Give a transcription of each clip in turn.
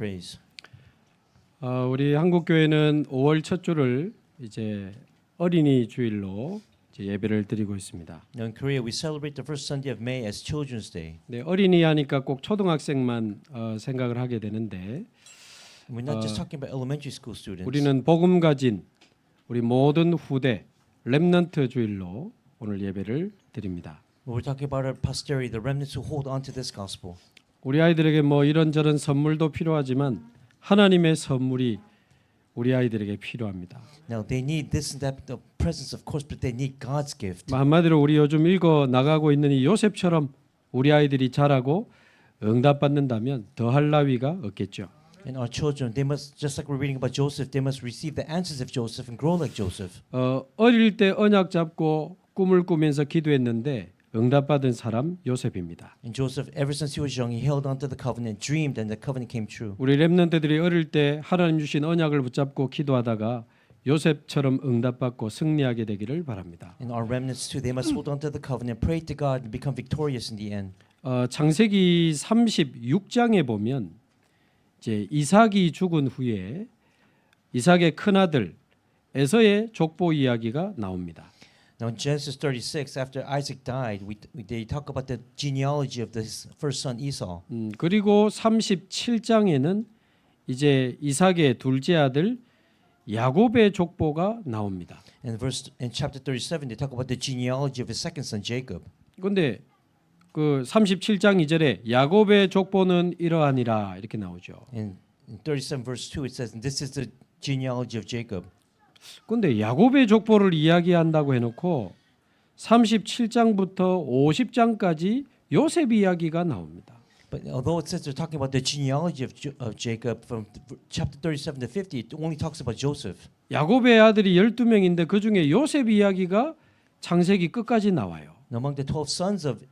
praise. 우리 한국 교회는 5월 첫 주를 이제 어린이 주일로 이제 예배를 드리고 있습니다. Now in Korea, we celebrate the first Sunday of May as Children's Day. 네, 어린이 하니까 꼭 초등학생만 생각을 하게 되는데 And we're not just talking about elementary school students. 우리는 복음 가진 우리 모든 후대 렘넌트 주일로 오늘 예배를 드립니다. But we're talking about our posterity, the remnants who hold on to this gospel. 우리 아이들에게 뭐 이런저런 선물도 필요하지만 하나님의 선물이 우리 아이들에게 필요합니다. Now they need this and that, the presence of course, but they need God's gift. 한마디로 우리 요즘 읽어 나가고 있는 이 요셉처럼 우리 아이들이 자라고 응답받는다면 더할 나위가 없겠죠. And our children, they must, just like we're reading about Joseph, they must receive the answers of Joseph and grow like Joseph. 어릴 때 언약 잡고 꿈을 꾸면서 기도했는데 응답받은 사람 요셉입니다. And Joseph, ever since he was young, he held on to the covenant, dreamed, and the covenant came true. 우리 렘넌트들이 어릴 때 하나님 주신 언약을 붙잡고 기도하다가 요셉처럼 응답받고 승리하게 되기를 바랍니다. And our remnants too, they must hold on to the covenant, pray to God, and become victorious in the end. 창세기 36장에 보면 이제 이삭이 죽은 후에 이삭의 큰 아들 에서의 족보 이야기가 나옵니다. Now in Genesis 36, after Isaac died, they talk about the genealogy of his first son Esau. 그리고 37장에는 이제 이삭의 둘째 아들 야곱의 족보가 나옵니다. And in chapter 37, they talk about the genealogy of his second son Jacob. 그런데 그 37장 2절에 야곱의 족보는 이러하니라 이렇게 나오죠. And in 37 verse 2, it says, and this is the genealogy of Jacob. 그런데 야곱의 족보를 이야기한다고 해놓고 37장부터 50장까지 요셉 이야기가 나옵니다. But although it says they're talking about the genealogy of Jacob from chapter 37 to 50, it only talks about Joseph. 야곱의 아들이 12명인데 그 중에 요셉 이야기가 창세기 끝까지 나와요. And among the 12 sons of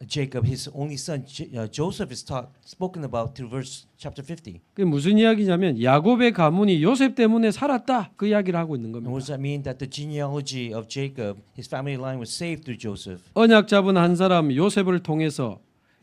Jacob, his only son Joseph is spoken about through chapter 50. 그게 무슨 이야기냐면 야곱의 가문이 요셉 때문에 살았다 그 이야기를 하고 있는 And 겁니다. what does that mean? That the genealogy of Jacob, his family line was saved through Joseph. 언약 잡은 한 사람 요셉을 통해서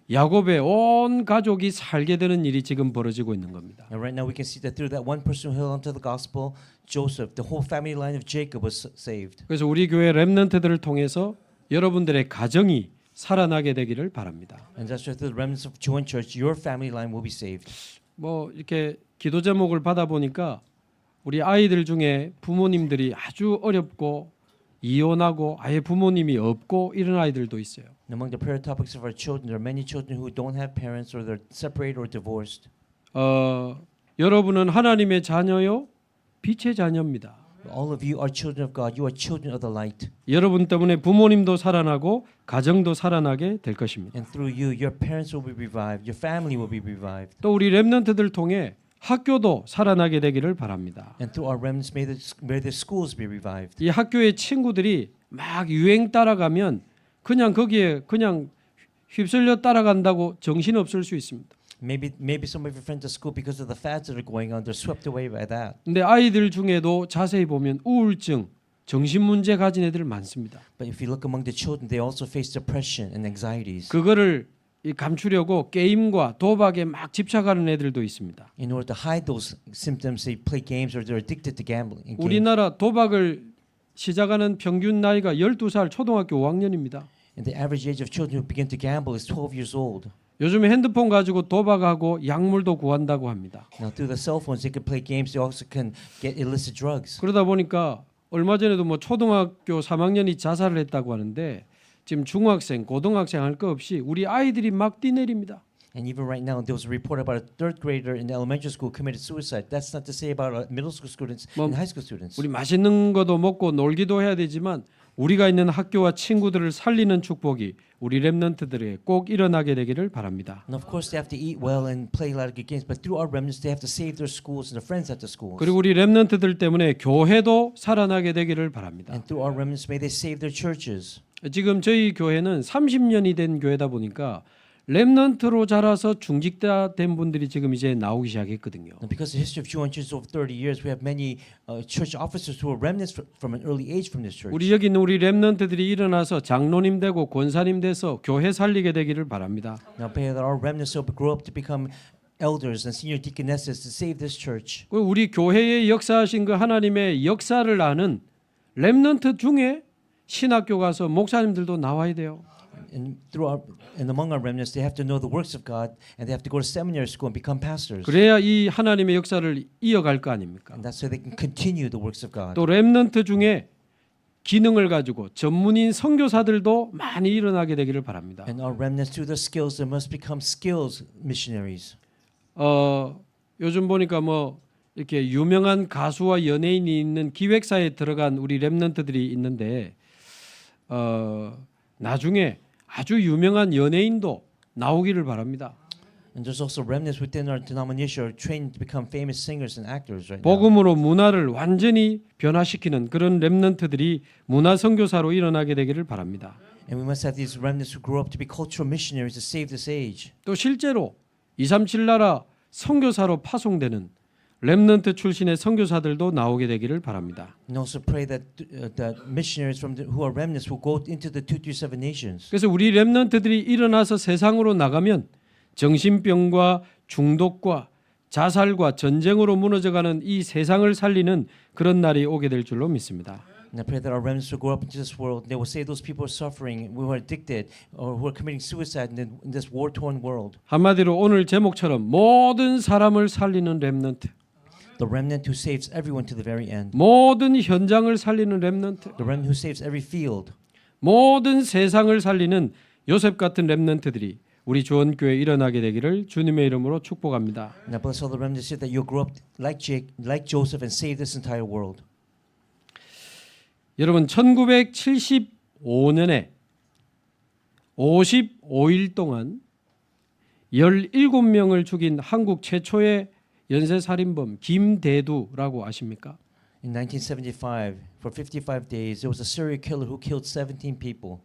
야곱의 온 가족이 살게 되는 일이 지금 벌어지고 있는 겁니다. And right now we can see that through that one person who held onto the gospel, Joseph, the whole family line of Jacob was saved. 그래서 우리 교회 렘넌트들을 통해서 여러분들의 가정이 살아나게 되기를 바랍니다. And that's why through the remnants of Joan Church, your family line will be saved. 뭐 이렇게 기도 제목을 받아 보니까 우리 아이들 중에 부모님들이 아주 어렵고 이혼하고 아예 부모님이 없고 이런 아이들도 있어요. And among the prayer topics of our children, there are many children who don't have parents or they're separated or divorced. 여러분은 하나님의 자녀요, 빛의 자녀입니다. All of you are children of God. You are children of the light. 여러분 때문에 부모님도 살아나고 가정도 살아나게 될 것입니다. And through you, your parents will be revived. Your family will be revived. 또 우리 렘넌트들 통해 학교도 살아나게 되기를 바랍니다. And through our remnants, may the schools be revived. 이 학교의 친구들이 막 유행 따라가면 그냥 거기에 그냥 휩쓸려 따라간다고 정신 없을 수 있습니다. Maybe some of your friends at school, because of the fads that are going on, they're swept away by that. 근데 아이들 중에도 자세히 보면 우울증, 정신 문제 가진 애들 많습니다. But if you look among the children, they also face depression and anxieties. 그거를 감추려고 게임과 도박에 막 집착하는 애들도 있습니다. In order to hide those symptoms, they play games or they're addicted to gambling. 우리나라 도박을 시작하는 평균 나이가 12살 초등학교 5학년입니다. And the average age of children who begin to gamble is 12 years old. 요즘에 핸드폰 가지고 도박하고 약물도 구한다고 합니다. Now through the cell phones, they can play games. They also can get illicit drugs. 그러다 보니까 얼마 전에도 뭐 초등학교 3학년이 자살을 했다고 하는데 지금 중학생, 고등학생 할 거 없이 우리 아이들이 막 뛰내립니다. And even right now, there was a report about a third grader in the elementary school committed suicide. That's not to say about middle school students and high school students. 우리 맛있는 것도 먹고 놀기도 해야 되지만 우리가 있는 학교와 친구들을 살리는 축복이 우리 렘넌트들에게 꼭 일어나게 되기를 바랍니다. And of course, they have to eat well and play a lot of good games. But through our remnants, they have to save their schools and their friends at the schools. 그리고 우리 렘넌트들 때문에 교회도 살아나게 되기를 바랍니다. And through our remnants, may they save their churches. 지금 저희 교회는 30년이 된 교회다 보니까 렘넌트로 자라서 중직자 된 분들이 지금 이제 나오기 시작했거든요. And because the history of Jew churches over 30 years, we have many church officers who are remnants from an early age from this church. 우리 여기 있는 우리 렘넌트들이 일어나서 장로님 되고 권사님 돼서 교회 살리게 되기를 바랍니다. Now pray that our remnants will grow up to become elders and senior deaconesses to save this church. 그 우리 교회에 역사하신 그 하나님의 역사를 아는 렘넌트 중에 신학교 가서 목사님들도 나와야 돼요. And among our remnants, they have to know the works of God, and they have to go to seminary school and become pastors. 그래야 이 하나님의 역사를 이어갈 거 아닙니까? And that's so they can continue the works of God. 또 렘넌트 중에 기능을 가지고 전문인 선교사들도 많이 일어나게 되기를 바랍니다. And our remnants, through their skills, they must become skills missionaries. 요즘 보니까 뭐 이렇게 유명한 가수와 연예인이 있는 기획사에 들어간 우리 렘넌트들이 있는데 나중에 아주 유명한 연예인도 나오기를 바랍니다. And there's also remnants within our denomination who are trained to become famous singers and actors right now. 복음으로 문화를 완전히 변화시키는 그런 렘넌트들이 문화 선교사로 일어나게 되기를 바랍니다. And we must have these remnants who grow up to be cultural missionaries to save this age. 또 실제로 237 나라 선교사로 파송되는 렘넌트 출신의 선교사들도 나오게 되기를 바랍니다. And also pray that that missionaries who are remnants will go into the 237 nations. 그래서 우리 렘넌트들이 일어나서 세상으로 나가면 정신병과 중독과 자살과 전쟁으로 무너져가는 이 세상을 살리는 그런 날이 오게 될 줄로 믿습니다. And I pray that our remnants will grow up into this world. They will save those people who are suffering, who are addicted, or who are committing suicide in this war-torn world. 한마디로 오늘 제목처럼 모든 사람을 살리는 렘넌트, The remnant who saves everyone to the very end. 모든 현장을 살리는 렘넌트, The remnant who saves every field. 모든 세상을 살리는 요셉 같은 렘넌트들이 우리 주원교회에 일어나게 되기를 주님의 이름으로 축복합니다. And I bless all the remnants here that you'll grow up like Joseph and save this entire world. 여러분 1975년에 55일 동안 17명을 죽인 한국 최초의 연쇄살인범 김대두라고 아십니까? In 1975, for 55 days, there was a serial killer who killed 17 people.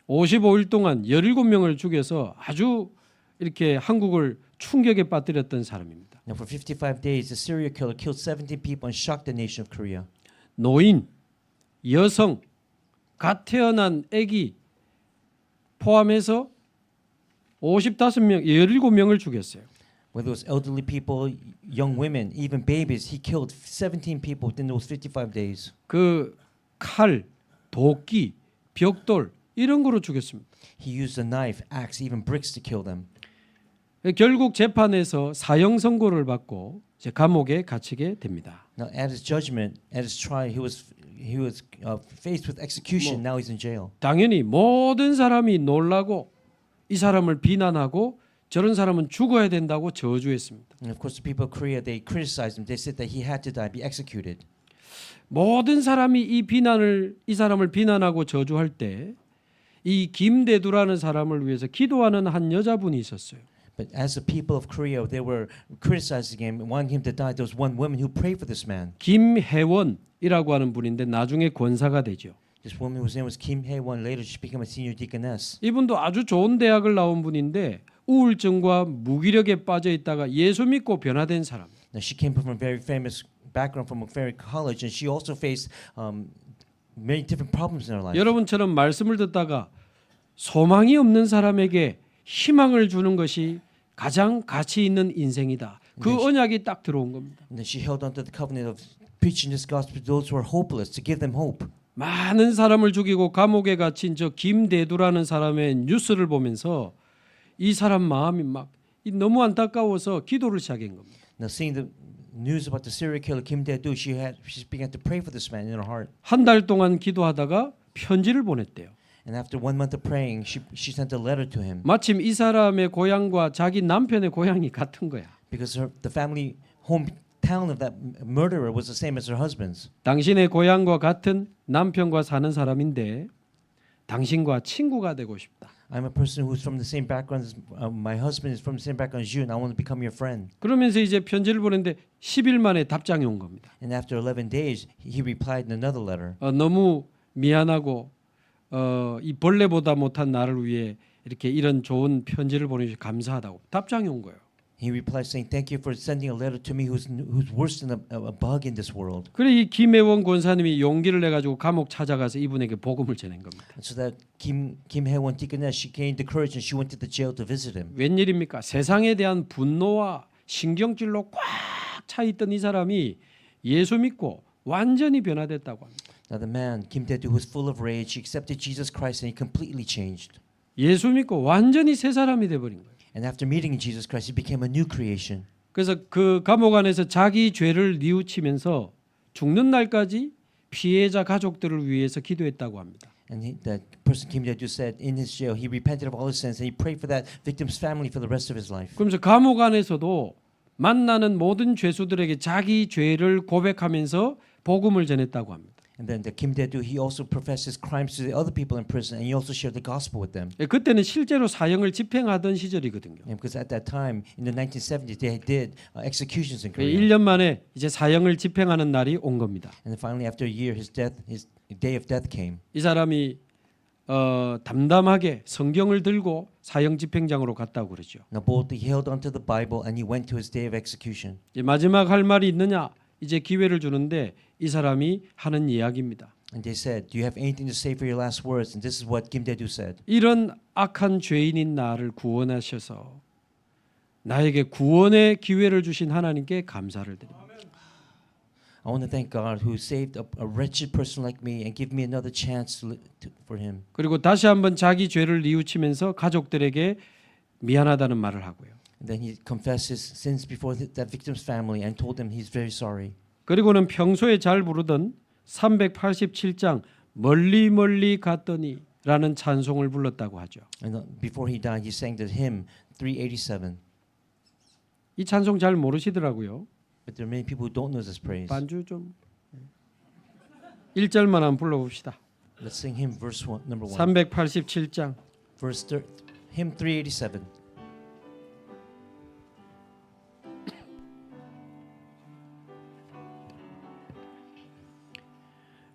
55일 동안 17명을 죽여서 아주 이렇게 한국을 충격에 빠뜨렸던 사람입니다. Now, for 55 days, the serial killer killed 17 people and shocked the nation of Korea. 노인, 여성, 갓 태어난 아기 포함해서 55명, 17명을 죽였어요. Whether it was elderly people, young women, even babies, he killed 17 people within those 55 days. 그 칼, 도끼, 벽돌 이런 거로 죽였습니다. He used a knife, axe, even bricks to kill them. 결국 재판에서 사형 선고를 받고 이제 감옥에 갇히게 됩니다. Now, at his judgment, at his trial, he was faced with execution. Now he's in jail. 당연히 모든 사람이 놀라고 이 사람을 비난하고 저런 사람은 죽어야 된다고 저주했습니다. And of course, the people of Korea, they criticized him. They said that he had to die, be executed. 모든 사람이 이 사람을 비난하고 저주할 때 이 김대두라는 사람을 위해서 기도하는 한 여자분이 있었어요. But as the people of Korea, they were criticizing him, wanting him to die. There was one woman who prayed for this man. 김혜원이라고 하는 분인데 나중에 권사가 되죠. This woman whose name was Kim Hae-won. Later, she became a senior deaconess. 이분도 아주 좋은 대학을 나온 분인데 우울증과 무기력에 빠져 있다가 예수 믿고 변화된 사람. Now, she came from a very famous background from a very college, and she also faced many different problems in her life. 여러분처럼 말씀을 듣다가 소망이 없는 사람에게 희망을 주는 것이 가장 가치 있는 인생이다. 그 언약이 딱 들어온 겁니다. And then she held on to the covenant of preaching this gospel to those who are hopeless, to give them hope. 많은 사람을 죽이고 감옥에 갇힌 저 김대두라는 사람의 뉴스를 보면서 이 사람 마음이 막 너무 안타까워서 기도를 시작한 겁니다. Now, seeing the news about the serial killer Kim Dae-do, she began to pray for this man in her heart. 한 달 동안 기도하다가 편지를 보냈대요. And after 1 month of praying, she sent a letter to him 마침 이 사람의 고향과 자기 남편의 고향이 같은 거야. because the family hometown of that murderer was the same as her husband's. 당신의 고향과 같은 남편과 사는 사람인데 당신과 친구가 되고 싶다. I'm a person who's from the same background as my husband is from the same background as you, and I want to become your friend. 그러면서 이제 편지를 보냈는데 10일 만에 답장이 온 겁니다. And after 11 days, he replied in another letter. 너무 미안하고 이 벌레보다 못한 나를 위해 이렇게 이런 좋은 편지를 보내주셔서 감사하다고 답장이 온 거예요. He replied saying, "Thank you for sending a letter to me who's worse than a bug in this world." 그래 이 김혜원 권사님이 용기를 내 가지고 감옥 찾아가서 이분에게 복음을 전한 겁니다. And so that Kim Hae-won deaconess, she gained the courage and she went to the jail to visit him. 웬일입니까? 세상에 대한 분노와 신경질로 꽉 차 있던 이 사람이 예수 믿고 완전히 변화됐다고 합니다. Now the man, Kim Dae-do, who was full of rage, he accepted Jesus Christ and he completely changed. 예수 믿고 완전히 새 사람이 돼 버린 거예요. And after meeting Jesus Christ, he became a new creation. 그래서 그 감옥 안에서 자기 죄를 뉘우치면서 죽는 날까지 피해자 가족들을 위해서 기도했다고 합니다. And that person Kim Dae-do said in his jail, he repented of all his sins and he prayed for that victim's family for the rest of his life. 그러면서 감옥 안에서도 만나는 모든 죄수들에게 자기 죄를 고백하면서 복음을 전했다고 합니다. And then the Kim Dae-do, he also professed his crimes to the other people in prison, and he also shared the gospel with them. 그때는 실제로 사형을 집행하던 시절이거든요. And because at that time, in the 1970s, they did executions in Korea. 1년 만에 이제 사형을 집행하는 날이 온 겁니다. And then finally, after a year, his day of death came. 이 사람이 담담하게 성경을 들고 사형 집행장으로 갔다고 그러죠. Now boldly he held onto the Bible and he went to his day of execution. 이제 마지막 할 말이 있느냐? 이제 기회를 주는데 이 사람이 하는 이야기입니다. And they said, "Do you have anything to say for your last words?" And this is what Kim Dae-do said. 이런 악한 죄인인 나를 구원하셔서 나에게 구원의 기회를 주신 하나님께 감사를 드립니다. I want to thank God who saved a wretched person like me and give me another chance for him. 그리고 다시 한번 자기 죄를 뉘우치면서 가족들에게 미안하다는 말을 하고요. And then he confessed his sins before that victim's family and told them he's very sorry. 그리고는 평소에 잘 부르던 387장 멀리 멀리 갔더니라는 찬송을 불렀다고 하죠. And before he died, he sang the hymn 387. 이 찬송 잘 모르시더라고요. But there are many people who don't know this praise. 반주 좀 1절만 한번 불러봅시다. Let's sing hymn verse number 1. 387장 Hymn 387.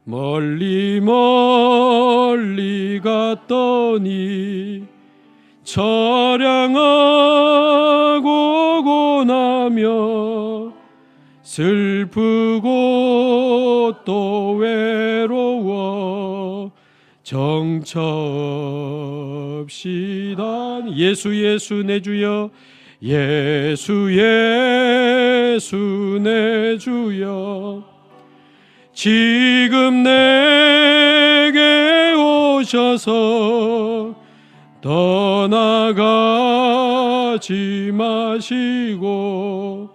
멀리 멀리 갔더니 처량하고 고나며 슬프고 또 외로워 정처없이단 예수 예수 내 주여 예수 예수 내 주여 지금 내게 오셔서 떠나가지 마시고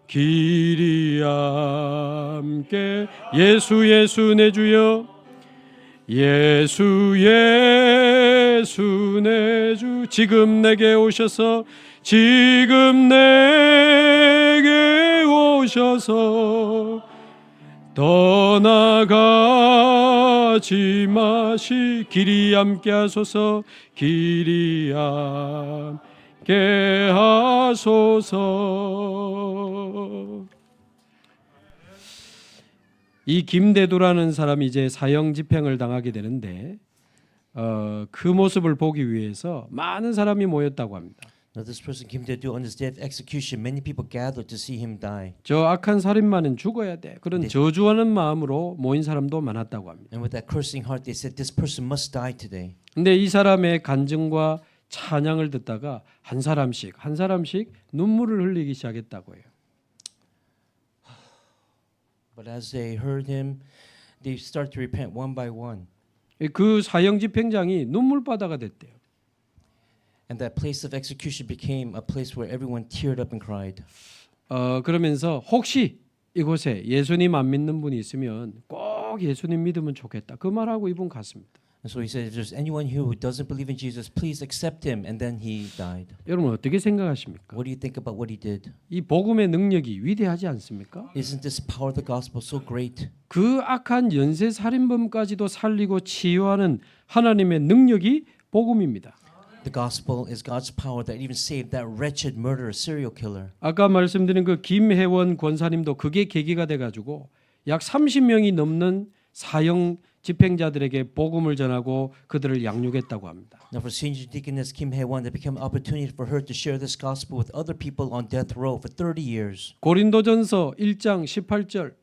길이 함께 예수 예수 내 주여 예수 예수 내 주 지금 내게 오셔서 지금 내게 오셔서 떠나가지 마시 길이 함께 하소서 길이 함께 하소서. 이 김대두라는 사람이 이제 사형 집행을 당하게 되는데 그 모습을 보기 위해서 많은 사람이 모였다고 합니다. Now this person Kim Dae-do on his day of execution, many people gathered to see him die. 저 악한 살인마는 죽어야 돼. 그런 네. 저주하는 마음으로 모인 사람도 많았다고 합니다. And with that cursing heart, they said, "This person must die today." 근데 이 사람의 간증과 찬양을 듣다가 한 사람씩 눈물을 흘리기 시작했다고 해요. But as they heard him, they start to repent one by one. 그 사형 집행장이 눈물바다가 됐대요. And that place of execution became a place where everyone teared up and cried. 그러면서 혹시 이곳에 예수님 안 믿는 분이 있으면 꼭 예수님 믿으면 좋겠다. 그 말하고 이분 갔습니다. And so he said, if there's anyone here who doesn't believe in Jesus, please accept him. And then he died. 여러분 어떻게 생각하십니까? What do you think about what he did? 이 복음의 능력이 위대하지 않습니까? Isn't this power of the gospel so great? 그 악한 연쇄 살인범까지도 살리고 치유하는 하나님의 능력이 복음입니다. The gospel is God's power that even saved that wretched murderer, serial killer. 아까 말씀드린 그 김혜원 권사님도 그게 계기가 돼가지고 약 30명이 넘는 사형 집행자들에게 복음을 전하고 그들을 양육했다고 합니다. Now for senior deaconess Kim Hae-won, that became an opportunity for her to share this gospel with other people on death row for 30 years. 고린도전서 1장 18절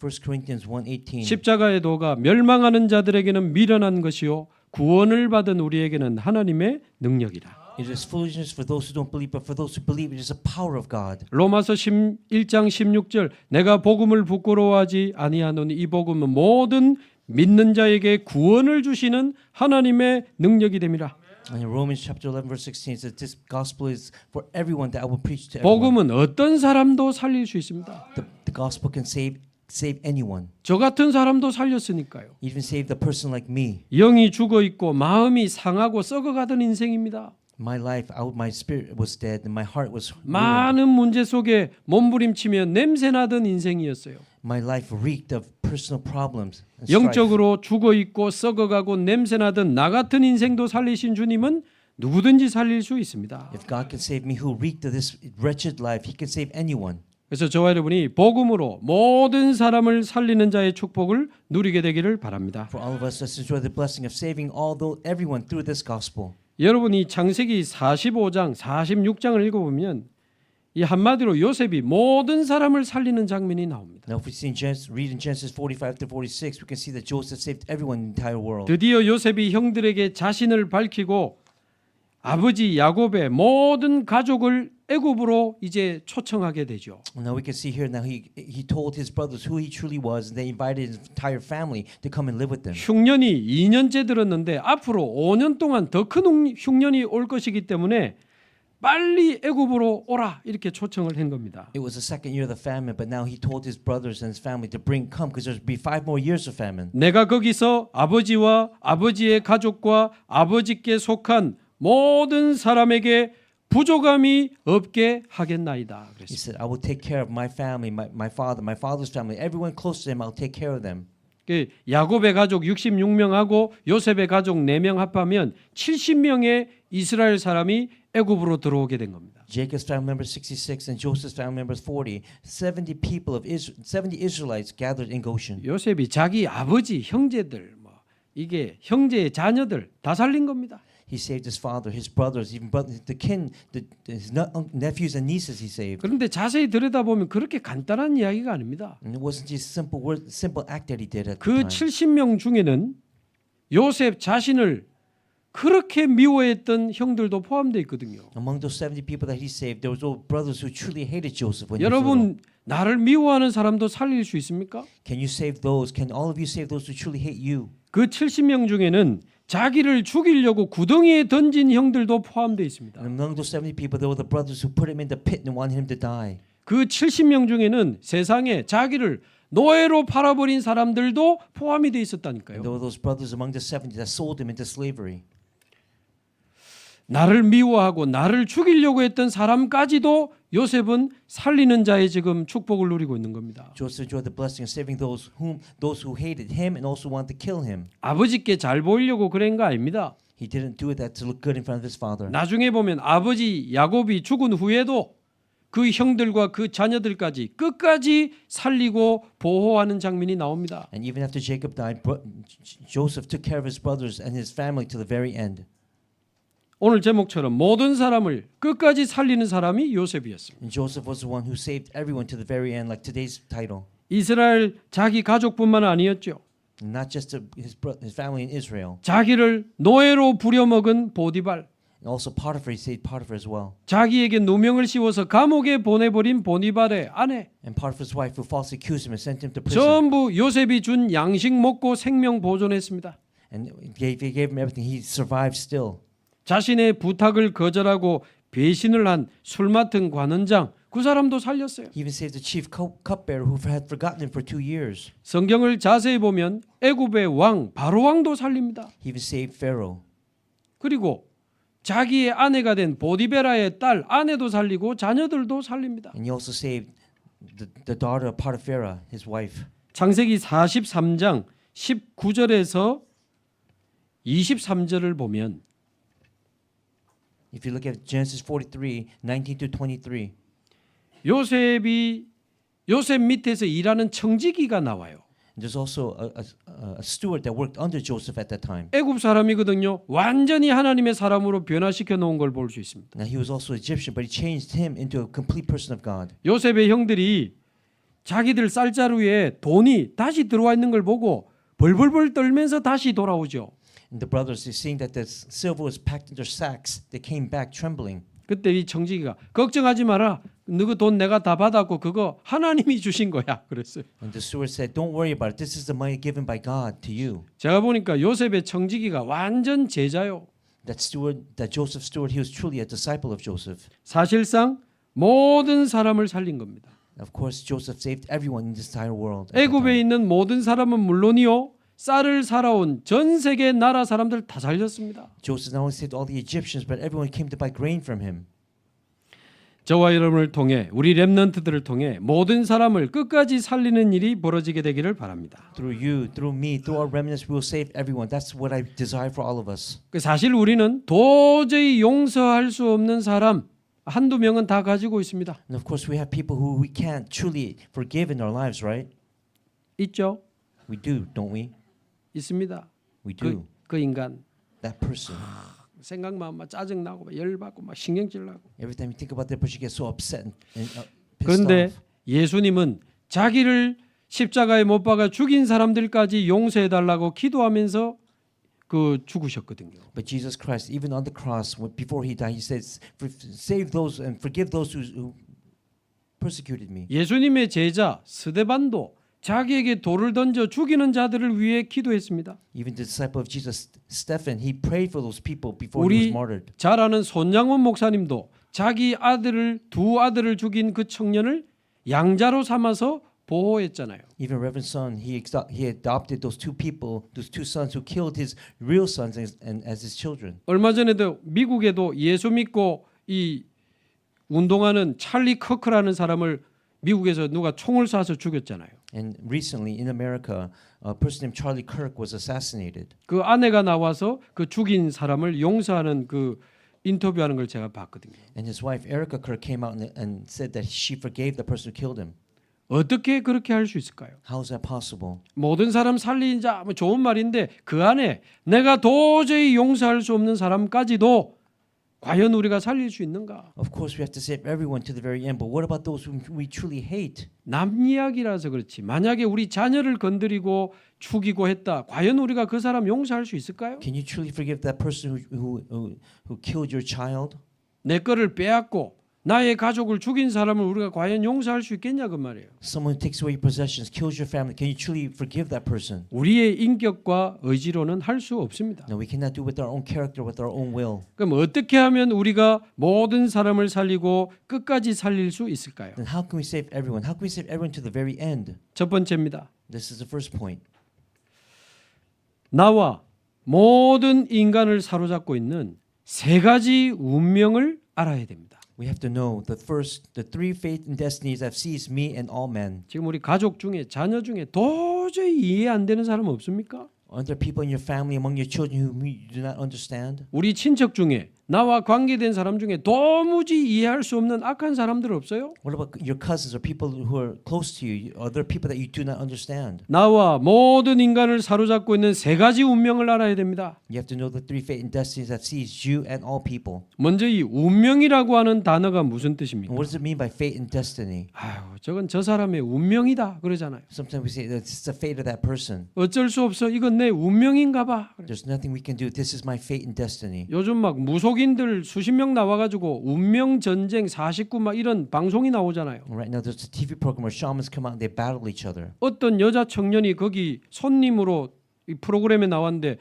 1 Corinthians 1:18. 십자가의 도가 멸망하는 자들에게는 미련한 것이요 구원을 받은 우리에게는 하나님의 능력이라. It is foolishness for those who don't believe, but for those who believe, it is the power of God. 로마서 1장 16절 내가 복음을 부끄러워하지 아니하노니 이 복음은 모든 믿는 자에게 구원을 주시는 하나님의 능력이 됨이라. And in Romans chapter 11 verse 16 it says this gospel is for everyone that I will preach to everyone. 복음은 어떤 사람도 살릴 수 있습니다. The gospel can save anyone. 저 같은 사람도 살렸으니까요. Even save the person like me. 영이 죽어 있고 마음이 상하고 썩어가던 인생입니다. My life, my spirit was dead and my heart was ruined. 많은 문제 속에 몸부림치며 냄새나던 인생이었어요. My life reeked of personal problems and strife. 영적으로 죽어 있고 썩어가고 냄새나던 나 같은 인생도 살리신 주님은 누구든지 살릴 수 있습니다. If God can save me who reeked of this wretched life, He can save anyone. 그래서 저와 여러분이 복음으로 모든 사람을 살리는 자의 축복을 누리게 되기를 바랍니다. For all of us, let's enjoy the blessing of saving everyone through this gospel. 여러분이 창세기 45장, 46장을 읽어보면 이 한마디로 요셉이 모든 사람을 살리는 장면이 나옵니다. Now, if we read in Genesis 45 to 46, we can see that Joseph saved everyone in the entire world. 드디어 요셉이 형들에게 자신을 밝히고 아버지 야곱의 모든 가족을 애굽으로 이제 초청하게 되죠. Now we can see here. Now he told his brothers who he truly was, and they invited his entire family to come and live with them. 흉년이 2년째 들었는데 앞으로 5년 동안 더 큰 흉년이 올 것이기 때문에 빨리 애굽으로 오라 이렇게 초청을 한 겁니다. It was the second year of the famine, but now he told his brothers and his family to come because there'll be 5 more years of famine. 내가 거기서 아버지와 아버지의 가족과 아버지께 속한 모든 사람에게 부족함이 없게 하겠나이다. He 그랬습니다. said, "I will take care of my family, my father, my father's family, everyone close to him. I'll take care of them." 야곱의 가족 66명하고 요셉의 가족 4명 합하면 70명의 이스라엘 사람이 애굽으로 들어오게 된 겁니다. Jacob's family members 66 and Joseph's family members 40. 70 Israelites gathered in Goshen. 요셉이 자기 아버지, 형제들, 이게 형제의 자녀들 다 살린 겁니다. He saved his father, his brothers, even his nephews and nieces. He saved. 그런데 자세히 들여다보면 그렇게 간단한 이야기가 아닙니다. And it wasn't just simple act that he did at the 그 time. 70명 중에는 요셉 자신을 그렇게 미워했던 형들도 포함되어 있거든요. Among those 70 people that he saved, there was all brothers who truly hated Joseph when he was little. 여러분 나를 미워하는 사람도 살릴 수 있습니까? Can you save those? Can all of you save those who truly hate you? 그 70명 중에는 자기를 죽이려고 구덩이에 던진 형들도 포함되어 있습니다. And among those 70 people, there were the brothers who put him in the pit and wanted him to die. 그 70명 중에는 세상에 자기를 노예로 팔아버린 사람들도 포함이 되어 있었다니까요. And there were those brothers among the 70 that sold him into slavery. 나를 미워하고 나를 죽이려고 했던 사람까지도 요셉은 살리는 자의 지금 축복을 누리고 있는 겁니다. Joseph enjoyed the blessing of saving those who hated him and also wanted to kill him. 아버지께 잘 보이려고 그런 거 아닙니다. He didn't do that to look good in front of his father. 나중에 보면 아버지 야곱이 죽은 후에도 그 형들과 그 자녀들까지 끝까지 살리고 보호하는 장면이 나옵니다. And even after Jacob died, Joseph took care of his brothers and his family to the very end. 오늘 제목처럼 모든 사람을 끝까지 살리는 사람이 요셉이었습니다. And Joseph was the one who saved everyone to the very end, like today's title. 이스라엘 자기 가족뿐만 아니었죠. And not just his family in Israel. 자기를 노예로 부려먹은 보디발, And also Potiphar, he saved Potiphar as well. 자기에게 누명을 씌워서 감옥에 보내버린 보디발의 아내, And Potiphar's wife who falsely accused him and sent him to prison. 전부 요셉이 준 양식 먹고 생명 보존했습니다. And he gave him everything. He survived still. 자신의 부탁을 거절하고 배신을 한 술 맡은 관원장, 그 사람도 살렸어요. He even saved the chief cupbearer who had forgotten him for 2 years. 성경을 자세히 보면 애굽의 왕 바로 왕도 살립니다. He even saved Pharaoh. 그리고 자기의 아내가 된 보디베라의 딸 아내도 살리고 자녀들도 살립니다. And he also saved the daughter of Potiphar, his wife. 창세기 43장 19절에서 23절을 보면 If you look at Genesis 43, 19 to 23, 요셉 밑에서 일하는 청지기가 나와요. there's also a steward that worked under Joseph at that time. 애굽 사람이거든요. 완전히 하나님의 사람으로 변화시켜 놓은 걸 볼 수 있습니다. Now he was also Egyptian, but he changed him into a complete person of God. 요셉의 형들이 자기들 쌀자루에 돈이 다시 들어와 있는 걸 보고 벌벌벌 떨면서 다시 돌아오죠. And the brothers, seeing that the silver was packed in their sacks, they came back trembling. 그때 이 청지기가 걱정하지 마라. 너그 돈 내가 다 받았고 그거 하나님이 주신 거야. 그랬어요. And the steward said, "Don't worry about it. This is the money given by God to you." 제가 보니까 요셉의 청지기가 완전 제자요. That Joseph steward, he was truly a disciple of Joseph. 사실상 모든 사람을 살린 겁니다. Of course, Joseph saved everyone in this entire world. at that 애굽에 time. 있는 모든 사람은 물론이요. 쌀을 살아온 전 세계 나라 사람들 다 살렸습니다. Joseph not only saved all the Egyptians, but everyone came to buy grain from him. 저와 여러분을 통해 우리 렘넌트들을 통해 모든 사람을 끝까지 살리는 일이 벌어지게 되기를 바랍니다. Through you, through me, through our remnants, we will save everyone. That's what I desire for all of us. 사실 우리는 도저히 용서할 수 없는 사람 한두 명은 다 가지고 있습니다. And of course, we have people who we can't truly forgive in our lives, right? 있죠? We do, don't we? 있습니다. We do. 그 인간 That person. 생각만 막 짜증 나고 열받고 막 신경질 나고. Every time you think about that person, you get so upset and pissed 그런데 off. 예수님은 자기를 십자가에 못 박아 죽인 사람들까지 용서해 달라고 기도하면서 그 죽으셨거든요. But Jesus Christ, even on the cross, before he died, he says, "Save those and forgive those who persecuted me." 예수님의 제자 스데반도 자기에게 돌을 던져 죽이는 자들을 위해 기도했습니다. Even the disciple of Jesus, Stephen, he prayed for those people before he was 우리 martyred. 잘 아는 손양원 목사님도 자기 두 아들을 죽인 그 청년을 양자로 삼아서 보호했잖아요. Even Reverend Son, he adopted those two people, those two sons who killed his real sons as his children. 얼마 전에도 미국에도 예수 믿고 이 운동하는 찰리 커크라는 사람을 미국에서 누가 총을 쏴서 죽였잖아요. And recently in America, a person named Charlie Kirk was assassinated. 그 아내가 나와서 그 죽인 사람을 용서하는 그 인터뷰하는 걸 제가 봤거든요. And his wife Erica Kirk came out and said that she forgave the person who killed him. 어떻게 그렇게 할 수 있을까요? How is that possible? 모든 사람 살리자 뭐 좋은 말인데 그 안에 내가 도저히 용서할 수 없는 사람까지도 과연 우리가 살릴 수 있는가? Of course, we have to save everyone to the very end. But what about those whom we truly hate? 남 이야기라서 그렇지. 만약에 우리 자녀를 건드리고 죽이고 했다. 과연 우리가 그 사람 용서할 수 있을까요? Can you truly forgive that person who killed your child? 내 거를 빼앗고 나의 가족을 죽인 사람을 우리가 과연 용서할 수 있겠냐 그 말이에요. Someone who takes away your possessions, kills your family. Can you truly forgive that person? 우리의 인격과 의지로는 할 수 없습니다. No, we cannot do it with our own character, with our own will. 그럼 어떻게 하면 우리가 모든 사람을 살리고 끝까지 살릴 수 있을까요? Then how can we save everyone? How can we save everyone to the very end? 첫 번째입니다. This is the first point. 나와 모든 인간을 사로잡고 있는 세 가지 운명을 알아야 됩니다. We have to know the three fate and destinies that have seized me and all men. 지금 우리 가족 중에 자녀 중에 도저히 이해 안 되는 사람 없습니까? Are there people in your family, among your children, whom you do not understand? 우리 친척 중에 나와 관계된 사람 중에 도무지 이해할 수 없는 악한 사람들 없어요? What about your cousins or people who are close to you? Are there people that you do not understand? 나와 모든 인간을 사로잡고 있는 세 가지 운명을 알아야 됩니다. You have to know the three fate and destinies that seized you and all people. 먼저 이 운명이라고 하는 단어가 무슨 뜻입니까? And what does it mean by fate and destiny? 아유, 저건 저 사람의 운명이다 그러잖아요. Sometimes we say that it's the fate of that person. 어쩔 수 없어. 이건 내 운명인가 봐. There's nothing we can do. This is my fate and destiny. 요즘 막 무속인들 수십 명 나와가지고 운명 전쟁 49 막 이런 방송이 나오잖아요. Right now, there's a TV program where shamans come out and they battle each other. 어떤 여자 청년이 거기 손님으로 이 프로그램에 나왔는데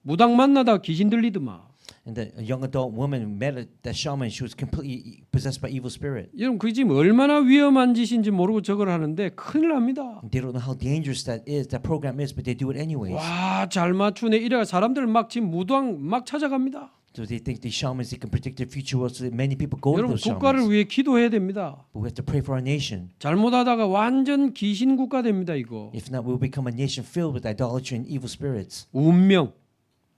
무당 만나다 귀신 들리더만. And a young adult woman met that shaman. She was completely possessed by evil spirit. 여러분 그 지금 얼마나 위험한 짓인지 모르고 저걸 하는데 큰일 납니다. They don't know how dangerous that program is, but they do it anyways. 와, 잘 맞추네. 이래가 사람들 막 지금 무당 막 찾아갑니다. So they think these shamans they can predict their future world. So many people go to 여러분 those 국가를 shamans. 위해 기도해야 됩니다. But we have to pray for our nation. 잘못하다가 완전 귀신 국가 됩니다 이거. If not, we will become a nation filled with idolatry and evil spirits. 운명.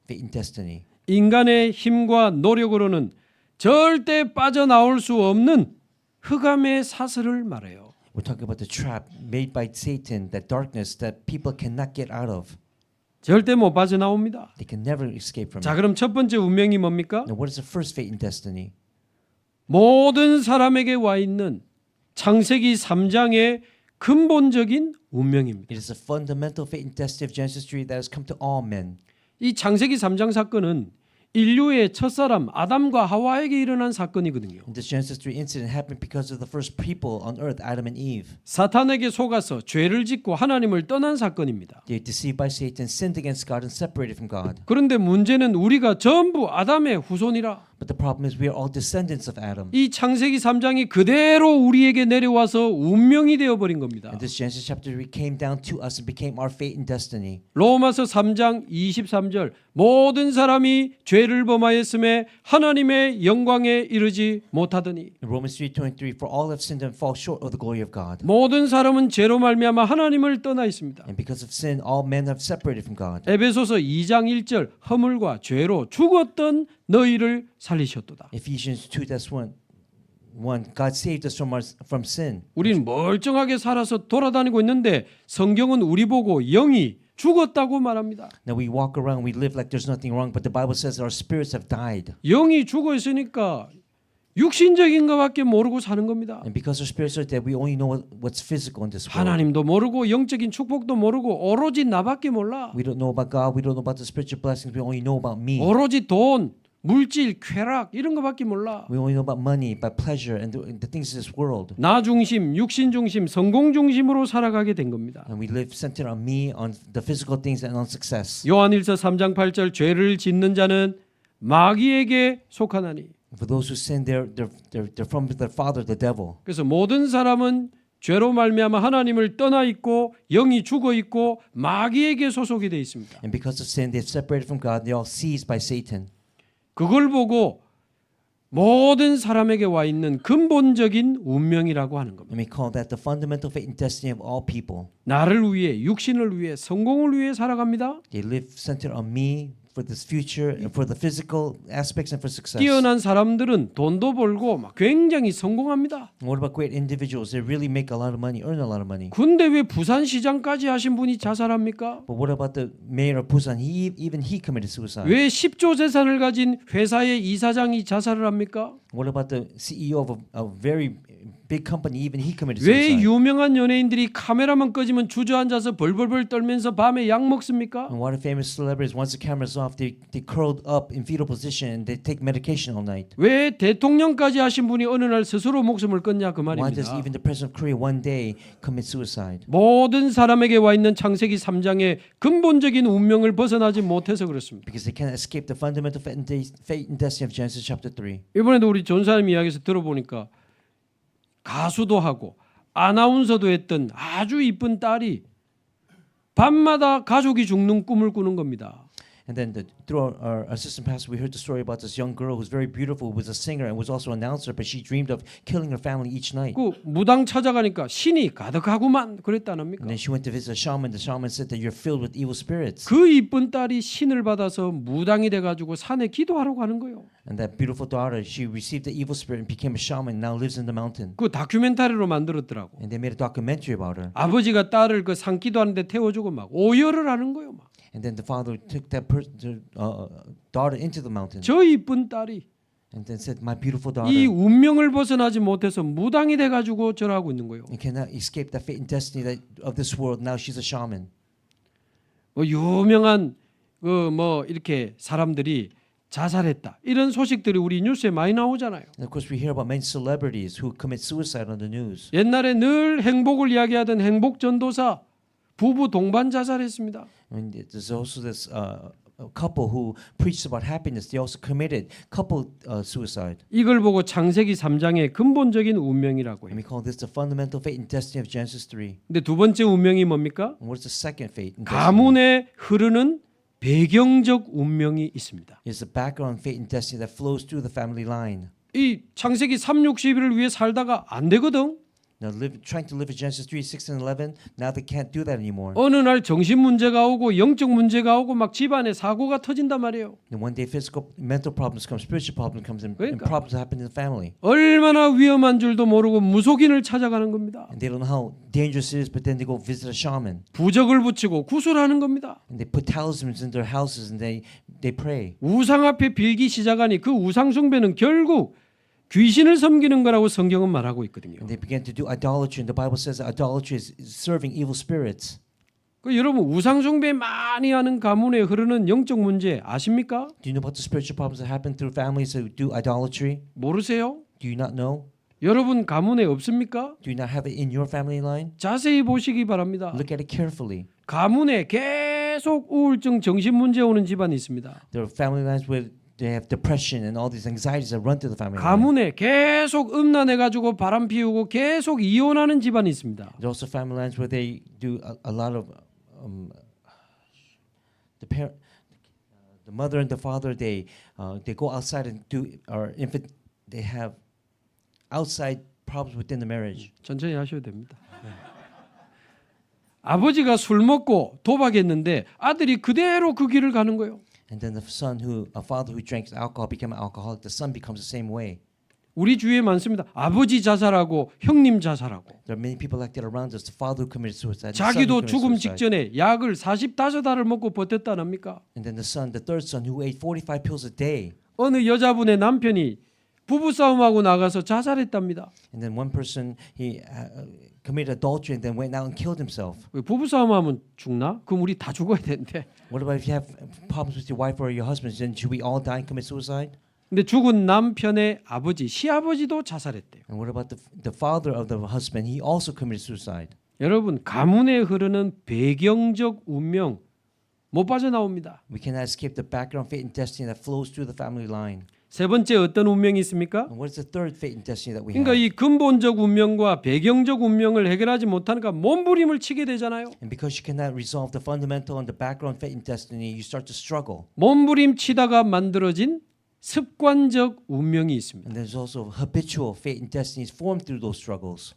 Fate and destiny. 인간의 힘과 노력으로는 절대 빠져나올 수 없는 흑암의 사슬을 말해요. We're talking about the trap made by Satan, that darkness that people cannot get out of. 절대 못 빠져나옵니다. They can never escape from 자, it. 그럼 첫 번째 운명이 뭡니까? Now, what is the first fate and destiny? 모든 사람에게 와 있는 창세기 3장의 근본적인 운명입니다. It is a fundamental fate and destiny of Genesis 3 that has come to all men. 이 창세기 3장 사건은 인류의 첫사람 아담과 하와에게 일어난 사건이거든요. And this Genesis 3 incident happened because of the first people on earth, Adam and Eve. 사탄에게 속아서 죄를 짓고 하나님을 떠난 사건입니다. They were deceived by Satan, sinned against God, and separated from God. 그런데 문제는 우리가 전부 아담의 후손이라. But the problem is we are all descendants of Adam. 이 창세기 3장이 그대로 우리에게 내려와서 운명이 되어버린 겁니다. And this Genesis chapter 3 came down to us and became our fate and destiny. 로마서 3장 23절 모든 사람이 죄를 범하였음에 하나님의 영광에 이르지 못하더니 In Romans 3:23, for all have sinned and fall short of the glory of God. 모든 사람은 죄로 말미암아 하나님을 떠나 있습니다. And because of sin, all men have separated from God. 에베소서 2장 1절 허물과 죄로 죽었던 너희를 살리셨도다. Ephesians 2:1, God saved us from sin. 우리는 멀쩡하게 살아서 돌아다니고 있는데 성경은 우리 보고 영이 죽었다고 말합니다. Now we walk around, we live like there's nothing wrong, but the Bible says that our spirits have died. 영이 죽어 있으니까 육신적인 것밖에 모르고 사는 겁니다. And because our spirits are dead, we only know what's physical in this world. 하나님도 모르고 영적인 축복도 모르고 오로지 나밖에 몰라. We don't know about God, we don't know about the spiritual blessings, we only know about me. 오로지 돈, 물질, 쾌락 이런 것밖에 몰라. We only know about money, about pleasure, and the things of this world. 나 중심, 육신 중심, 성공 중심으로 살아가게 된 겁니다. And we live centered on me, on the physical things, and on success. 요한일서 3장 8절 죄를 짓는 자는 마귀에게 속하나니. For those who sin, they're from their father, the devil. 그래서 모든 사람은 죄로 말미암아 하나님을 떠나 있고 영이 죽어 있고 마귀에게 소속이 돼 있습니다. And because of sin, they've separated from God. They're all seized by Satan. 그걸 보고 모든 사람에게 와 있는 근본적인 운명이라고 하는 겁니다. And we call that the fundamental fate and destiny of all people. 나를 위해, 육신을 위해, 성공을 위해 살아갑니다. They live centered on me for this future and for the physical aspects and for success. 뛰어난 사람들은 돈도 벌고 막 굉장히 성공합니다. What about great individuals? They really make a lot of money, earn a lot of money. 근데 왜 부산시장까지 하신 분이 자살합니까? But what about the mayor of Busan? Even he committed suicide. 왜 10조 재산을 가진 회사의 이사장이 자살을 합니까? What about the CEO of a very big company? Even he committed 왜 suicide. 유명한 연예인들이 카메라만 꺼지면 주저앉아서 벌벌벌 떨면서 밤에 약 먹습니까? And what are famous celebrities? Once the camera's off, they curled up in fetal position and they take medication all night. 왜 대통령까지 하신 분이 어느 날 스스로 목숨을 끊냐 그 Why does 말입니다. even the president of Korea one day commit suicide? 모든 사람에게 와 있는 창세기 3장의 근본적인 운명을 벗어나지 못해서 그렇습니다. Because they cannot escape the fundamental fate and destiny of Genesis chapter 3. 이번에도 우리 전사님 이야기에서 들어보니까 가수도 하고 아나운서도 했던 아주 이쁜 딸이 밤마다 가족이 죽는 꿈을 꾸는 겁니다. And then through our assistant pastor, we heard the story about this young girl who's very beautiful, who was a singer and was also an announcer, but she dreamed of killing her family each night. 그 무당 찾아가니까 신이 가득하구만 그랬다 안 합니까? And then she went to visit a shaman. The shaman said that you're filled with evil spirits. 그 이쁜 딸이 신을 받아서 무당이 돼가지고 산에 기도하러 가는 거예요. And that beautiful daughter, she received the evil spirit and became a shaman. Now lives in the mountain. 그 다큐멘터리로 만들었더라고. And they made a documentary about her. 아버지가 딸을 그 산 기도하는데 태워주고 막 오열을 하는 거예요. 막. And then the father took that daughter into the mountain. 저 이쁜 딸이 And then said, "My beautiful 이 daughter." 운명을 벗어나지 못해서 무당이 돼가지고 절하고 있는 거예요. And cannot escape the fate and destiny of this world. Now she's a shaman. 뭐 유명한 그 뭐 이렇게 사람들이 자살했다 이런 소식들이 우리 뉴스에 많이 나오잖아요. And of course, we hear about many celebrities who commit suicide on the news. 옛날에 늘 행복을 이야기하던 행복 전도사 부부 동반 자살했습니다. And there's also this a couple who preached about happiness. They also committed couple suicide. 이걸 보고 창세기 3장의 근본적인 운명이라고 And 해요. we call this the fundamental fate and destiny of Genesis 3. 근데 두 번째 운명이 뭡니까? And what is the second fate and destiny? 가문에 흐르는 배경적 운명이 있습니다. It's the background fate and destiny that flows through the family line. 이 창세기 360일을 위해 살다가 안 되거든. Now, trying to live in Genesis 3, 6, and 11, now they can't do that anymore. 어느 날 정신 문제가 오고 영적 문제가 오고 막 집안에 사고가 터진단 말이에요. And one day physical, mental problems come, spiritual problems comes, and 그러니까. problems happen in the family. 얼마나 위험한 줄도 모르고 무속인을 찾아가는 겁니다. And they don't know how dangerous it is, but then they go visit a shaman. 부적을 붙이고 구슬하는 겁니다. And they put talismans in their houses and they pray. 우상 앞에 빌기 시작하니 그 우상 숭배는 결국 귀신을 섬기는 거라고 성경은 말하고 있거든요. And they began to do idolatry. And the Bible says that idolatry is serving evil spirits. 그 여러분 우상 숭배 많이 하는 가문에 흐르는 영적 문제 아십니까? Do you know about the spiritual problems that happen through families who do idolatry? 모르세요? Do you not know? 여러분 가문에 없습니까? Do you not have it in your family line? 자세히 보시기 바랍니다. Look at it carefully. 가문에 계속 우울증, 정신 문제 오는 집안이 있습니다. There are family lines where they have depression and all these anxieties that run through the family line. 가문에 계속 음란해 가지고 바람 피우고 계속 이혼하는 집안이 있습니다. There are also family lines where they do a lot of the mother and the father they go outside and do or infant they have outside problems within the marriage. 천천히 하셔도 됩니다. 네. 아버지가 술 먹고 도박했는데 아들이 그대로 그 길을 가는 거예요. And then the son a father who drinks alcohol became an alcoholic. The son becomes the same way. 우리 주위에 많습니다. 아버지 자살하고 형님 자살하고 There are many people like that around us. The father who committed suicide. The son who 자기도 committed 죽음 suicide. 직전에 약을 45알을 먹고 버텼다 안 합니까? And then the third son who ate 45 pills a day. 어느 여자분의 남편이 부부싸움하고 나가서 자살했답니다. And then one person he committed adultery and then went out and killed himself. 부부싸움하면 죽나? 그럼 우리 다 죽어야 되는데. What about if you have problems with your wife or your husband? Then should we all die and commit suicide? 근데 죽은 남편의 아버지, 시아버지도 자살했대요. And what about the father of the husband? He also committed suicide. 여러분 가문에 흐르는 배경적 운명 못 빠져나옵니다. We cannot escape the background fate and destiny that flows through the family line. 세 번째 어떤 운명이 있습니까? And what is the third fate and destiny that we 그러니까 have? 이 근본적 운명과 배경적 운명을 해결하지 못하니까 몸부림을 치게 되잖아요. And because you cannot resolve the fundamental and the background fate and destiny, you start to struggle. 몸부림 치다가 만들어진 습관적 운명이 있습니다. And there's also habitual fate and destinies formed through those struggles.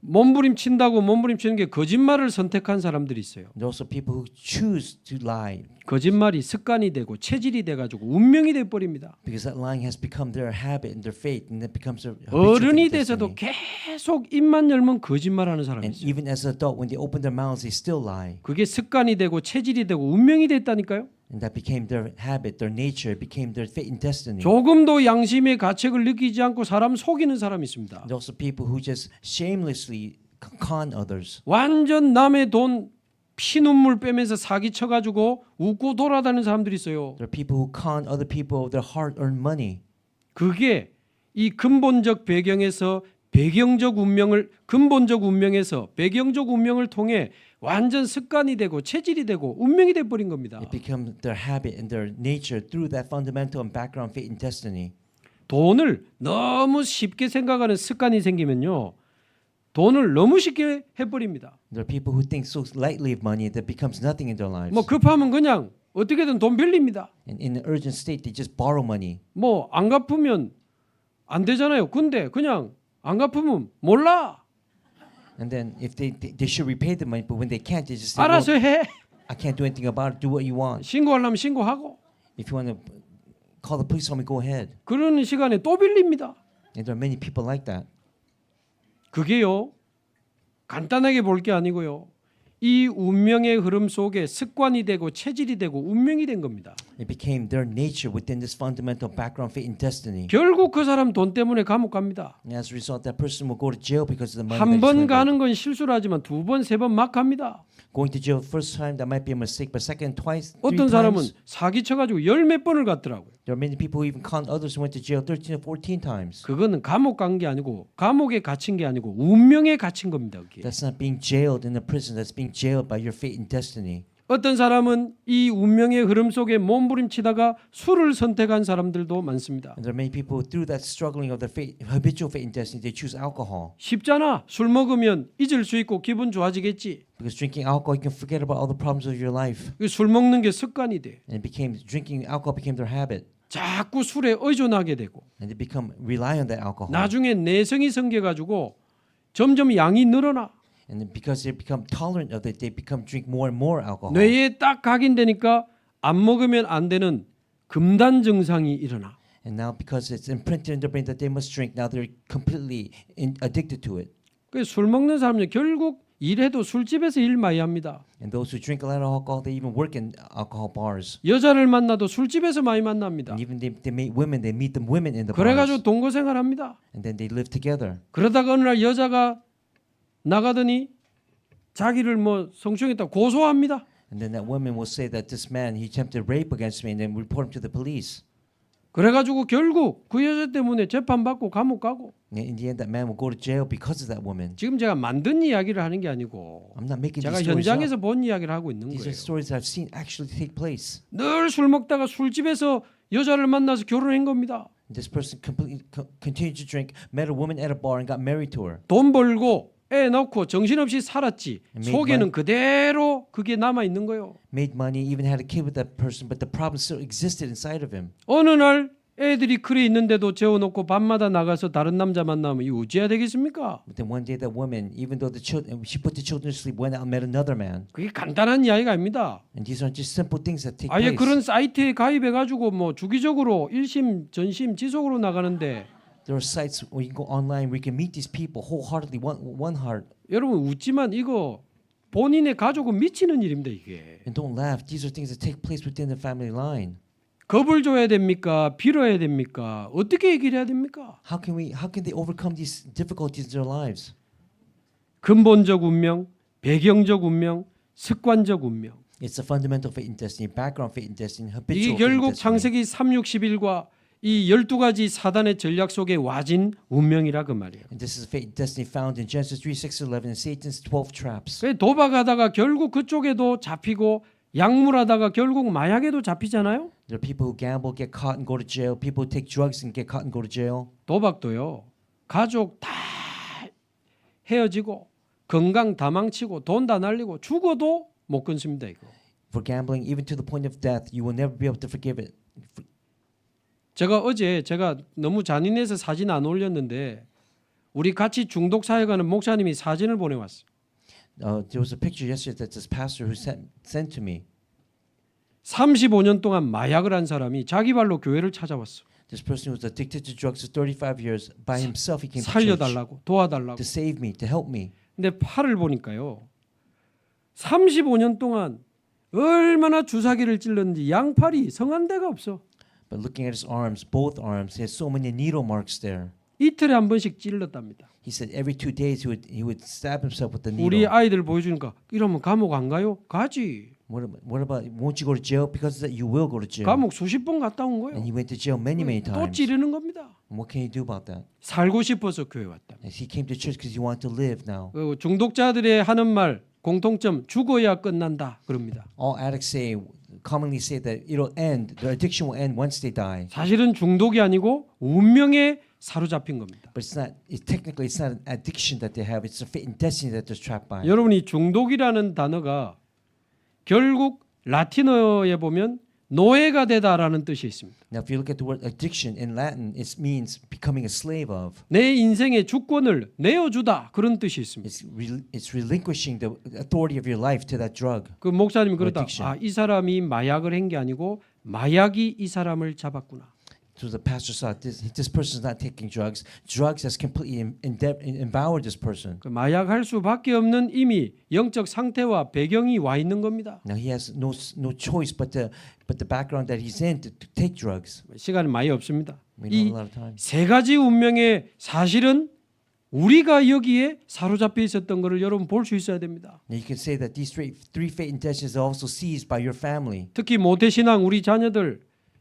몸부림 친다고 몸부림 치는 게 거짓말을 선택한 사람들이 있어요. And also people who choose to lie 거짓말이 습관이 되고 체질이 돼가지고 운명이 돼버립니다. because that lying has become their habit and their fate, and it becomes their habitual fate 어른이 and 돼서도 destiny. 계속 입만 열면 거짓말하는 사람이 And 있어요. even as an adult, when they open their mouths, they still lie. 그게 습관이 되고 체질이 되고 운명이 됐다니까요. And that became their habit, their nature, it became their fate and destiny. 조금도 양심의 가책을 느끼지 않고 사람 속이는 사람이 있습니다. And also people who just shamelessly con others. 완전 남의 돈 피눈물 빼면서 사기 쳐가지고 웃고 돌아다니는 사람들이 있어요. There are people who con other people of their hard-earned money. 그게 이 근본적 배경에서 배경적 운명을 근본적 운명에서 배경적 운명을 통해 완전 습관이 되고 체질이 되고 운명이 돼 버린 겁니다. It becomes their habit and their nature through that fundamental and background fate and destiny. 돈을 너무 쉽게 생각하는 습관이 생기면요. 돈을 너무 쉽게 해버립니다. There are people who think so lightly of money that becomes nothing in their lives. 뭐 급하면 그냥 어떻게든 돈 빌립니다. And in an urgent state, they just borrow money. 뭐 안 갚으면 안 되잖아요. 근데 그냥 안 갚으면 몰라. And then if they should repay the money, but when they can't, they just say, 알아서 well, 해. I can't do anything about it. Do what you want. 신고하려면 신고하고. If you want to call the police on me, go ahead. 그런 시간에 또 빌립니다. And there are many people like that. 그게요. 간단하게 볼 게 아니고요. 이 운명의 흐름 속에 습관이 되고 체질이 되고 운명이 된 겁니다. It became their nature within this fundamental background fate and destiny. 결국 그 사람 돈 때문에 감옥 갑니다. And as a result, that person will go to jail because of the money. 한 that 번 he's stolen. 가는 건 실수를 하지만 두 번, 세 번 막 갑니다. Going to jail first time that might be a mistake, but second, twice, three 어떤 사람은 times. 사기 쳐가지고 열 몇 번을 갔더라고요. There are many people who even con others who went to jail 13 or 14 times. 그거는 감옥 간 게 아니고 감옥에 갇힌 게 아니고 운명에 갇힌 겁니다. 그게. That's not being jailed in a prison. That's being jailed by your fate and destiny. 어떤 사람은 이 운명의 흐름 속에 몸부림치다가 술을 선택한 사람들도 많습니다. And there are many people who, through that struggling of their fate, habitual fate and destiny, they choose alcohol. 쉽잖아. 술 먹으면 잊을 수 있고 기분 좋아지겠지. Because drinking alcohol, you can forget about all the problems of your life. 술 먹는 게 습관이 돼. And drinking alcohol became their habit. 자꾸 술에 의존하게 되고 And they rely on that alcohol. 나중에 내성이 생겨가지고 점점 양이 늘어나. And then because they become tolerant of it, they drink more and more alcohol. 뇌에 딱 각인되니까 안 먹으면 안 되는 금단 증상이 일어나. And now because it's imprinted in their brain that they must drink, now they're completely addicted to it. 그래서 술 먹는 사람들 결국 일해도 술집에서 일 많이 합니다. And those who drink a lot of alcohol, they even work in alcohol bars. 여자를 만나도 술집에서 많이 만납니다. And even they meet women, they meet them women in the 그래가지고 bars. 동거생활합니다. And then they live together. 그러다가 어느 날 여자가 나가더니 자기를 뭐 성추행했다 고소합니다. And then that woman will say that this man, he attempted rape against me, and then report him to the police. 그래가지고 결국 그 여자 때문에 재판받고 감옥 가고. And in the end, that man will go to jail because of that woman. 지금 제가 만든 이야기를 하는 게 아니고 I'm not making 제가 these stories up. 현장에서 본 이야기를 하고 있는 These 거예요. are stories that I've seen actually take place. 늘 술 먹다가 술집에서 여자를 만나서 결혼한 겁니다. This person continued to drink, met a woman at a bar, and got married to her. 돈 벌고 애 낳고 정신없이 살았지. And made 속에는 그대로 그게 남아 있는 거예요. Made money, even had a kid with that person, but the problem still existed inside of him. 어느 날 애들이 그래 있는데도 재워놓고 밤마다 나가서 다른 남자 만나면 이 어찌해야 되겠습니까? But then one day, that woman, even though she put the children to sleep, went out and met another man. 그게 간단한 이야기가 아닙니다. And these aren't just simple things that take 아예 place. 그런 사이트에 가입해가지고 뭐 주기적으로 1심, 전심, 지속으로 나가는데 There are sites where you can go online where you can meet these people wholeheartedly, one heart. 여러분 웃지만 이거 본인의 가족은 미치는 일입니다 이게. And don't laugh. These are things that take place within the family line. 겁을 줘야 됩니까? 빌어야 됩니까? 어떻게 얘기를 해야 됩니까? How can they overcome these difficulties in their lives? 근본적 운명, 배경적 운명, 습관적 운명. It's the fundamental fate and destiny, background fate and destiny, 이게 habitual fate and 결국 destiny. 창세기 3, 61과 이 12가지 사단의 전략 속에 와진 운명이라 그 말이에요. And this is the fate and destiny found in Genesis 3, 6, 11, and Satan's 12 traps. 그래서 도박하다가 결국 그쪽에도 잡히고 약물하다가 결국 마약에도 잡히잖아요. There are people who gamble, get caught, and go to jail. People who take drugs and get caught and go to jail. 도박도요. 가족 다 헤어지고 건강 다 망치고 돈 다 날리고 죽어도 못 끊습니다 이거. For gambling, even to the point of death, you will never be able to forgive it. 제가 어제 너무 잔인해서 사진 안 올렸는데 우리 같이 중독 사역하는 목사님이 사진을 보내왔어요. There was a picture yesterday that this pastor who sent to me. 35년 동안 마약을 한 사람이 자기 발로 교회를 찾아왔어. This person who was addicted to drugs for 35 years. By himself, he came to church 살려달라고 도와달라고. to save me, to help me. 근데 팔을 보니까요. 35년 동안 얼마나 주사기를 찔렀는지 양팔이 성한 데가 없어. But looking at his arms, both arms, he has so many needle marks there. 이틀에 한 번씩 찔렀답니다. He said every 2 days he would stab himself with the 우리 needle. 아이들 보여주니까 이러면 감옥 안 가요? 가지. What about won't you go to jail? Because of that you will go to jail. 감옥 수십 번 갔다 온 거예요. And he went to jail many 또 times. 찌르는 겁니다. And what can he do about that? 살고 싶어서 교회 왔다. And he came to church because he wanted to live now. 중독자들의 하는 말 공통점 죽어야 끝난다 그럽니다. All addicts commonly say that it'll end. Their addiction will end once they die. 사실은 중독이 아니고 운명에 사로잡힌 겁니다. But technically it's not an addiction that they have. It's a fate and destiny that they're trapped by. 여러분이 중독이라는 단어가 결국 라틴어에 보면 노예가 되다라는 뜻이 있습니다. Now, if you look at the word addiction in Latin, it means becoming a slave of. 내 인생의 주권을 내어주다 그런 뜻이 있습니다. It's relinquishing the authority of your life to that drug. 그 목사님이 그러다 addiction. 이 사람이 마약을 한 게 아니고 마약이 이 사람을 잡았구나. So the pastor saw this person is not taking drugs. Drugs has completely empowered this person. 그 마약할 수밖에 없는 이미 영적 상태와 배경이 와 있는 겁니다. Now he has no choice but the background that he's in to take drugs. 시간이 많이 없습니다. We don't 이 have a lot of time. 세 가지 운명의 사실은 우리가 여기에 사로잡혀 있었던 것을 여러분 볼 수 있어야 됩니다. Now you can say that these three fate and destinies are also seized by your family. 특히 모태신앙 우리 자녀들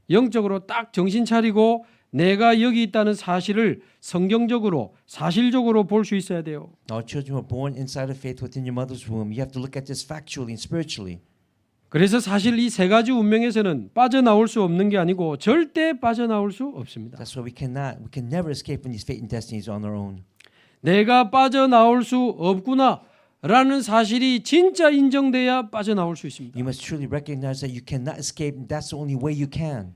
영적으로 딱 정신 차리고 내가 여기 있다는 사실을 성경적으로 사실적으로 볼 수 있어야 돼요. Our children were born inside of faith within your mother's womb. You have to look at this factually and spiritually. 그래서 사실 이 세 가지 운명에서는 빠져나올 수 없는 게 아니고 절대 빠져나올 수 없습니다. That's why we can never escape from these fate and destinies on our own. 내가 빠져나올 수 없구나 라는 사실이 진짜 인정돼야 빠져나올 수 있습니다. You must truly recognize that you cannot escape, and that's the only way you can.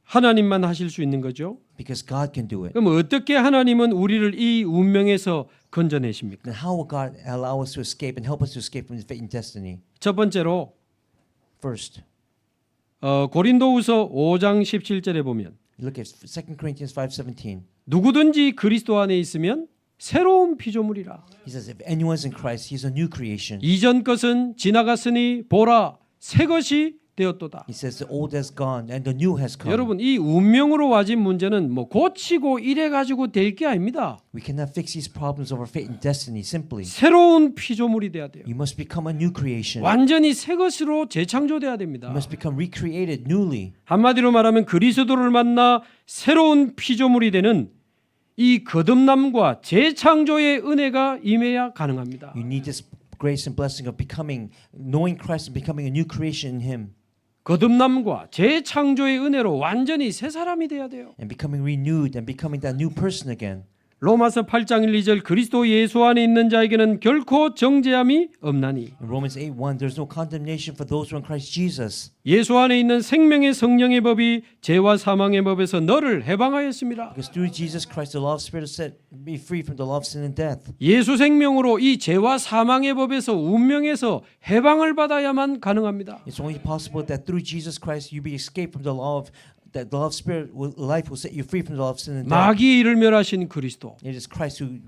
하나님만 하실 수 있는 거죠. Because God can do it. 그럼 어떻게 하나님은 우리를 이 운명에서 건져내십니까? Then how will God allow us to escape and help us to escape from this fate and destiny? 첫 번째로 First, 고린도후서 5장 17절에 보면 look at 2 Corinthians 5:17. 누구든지 그리스도 안에 있으면 새로운 피조물이라. He says, if anyone's in Christ, he's a new creation. 이전 것은 지나갔으니 보라 새 것이 되었도다. He says the old has gone and the new has come. 여러분 이 운명으로 와진 문제는 뭐 고치고 이래 가지고 될 게 아닙니다. We cannot fix these problems of our fate and destiny simply. 새로운 피조물이 돼야 돼요. You must become a new creation. 완전히 새 것으로 재창조돼야 됩니다. You must become recreated newly. 한마디로 말하면 그리스도를 만나 새로운 피조물이 되는 이 거듭남과 재창조의 은혜가 임해야 가능합니다. You need this grace and blessing of becoming, knowing Christ and becoming a new creation in Him. 거듭남과 재창조의 은혜로 완전히 새 사람이 돼야 돼요. And becoming renewed and becoming that new person again. 로마서 8장 1, 2절 그리스도 예수 안에 있는 자에게는 결코 정죄함이 없나니 In Romans 8:1, there's no condemnation for those who are in Christ Jesus. 예수 안에 있는 생명의 성령의 법이 죄와 사망의 법에서 너를 해방하였습니다. Because through Jesus Christ, the law of Spirit set me free from the law of sin and death. 예수 생명으로 이 죄와 사망의 법에서 운명에서 해방을 받아야만 가능합니다. It's only possible that through Jesus Christ you be escaped from the law of that the law of spirit life will set you free from the law of sin and death. 마귀의 일을 멸하신 그리스도, It is Christ who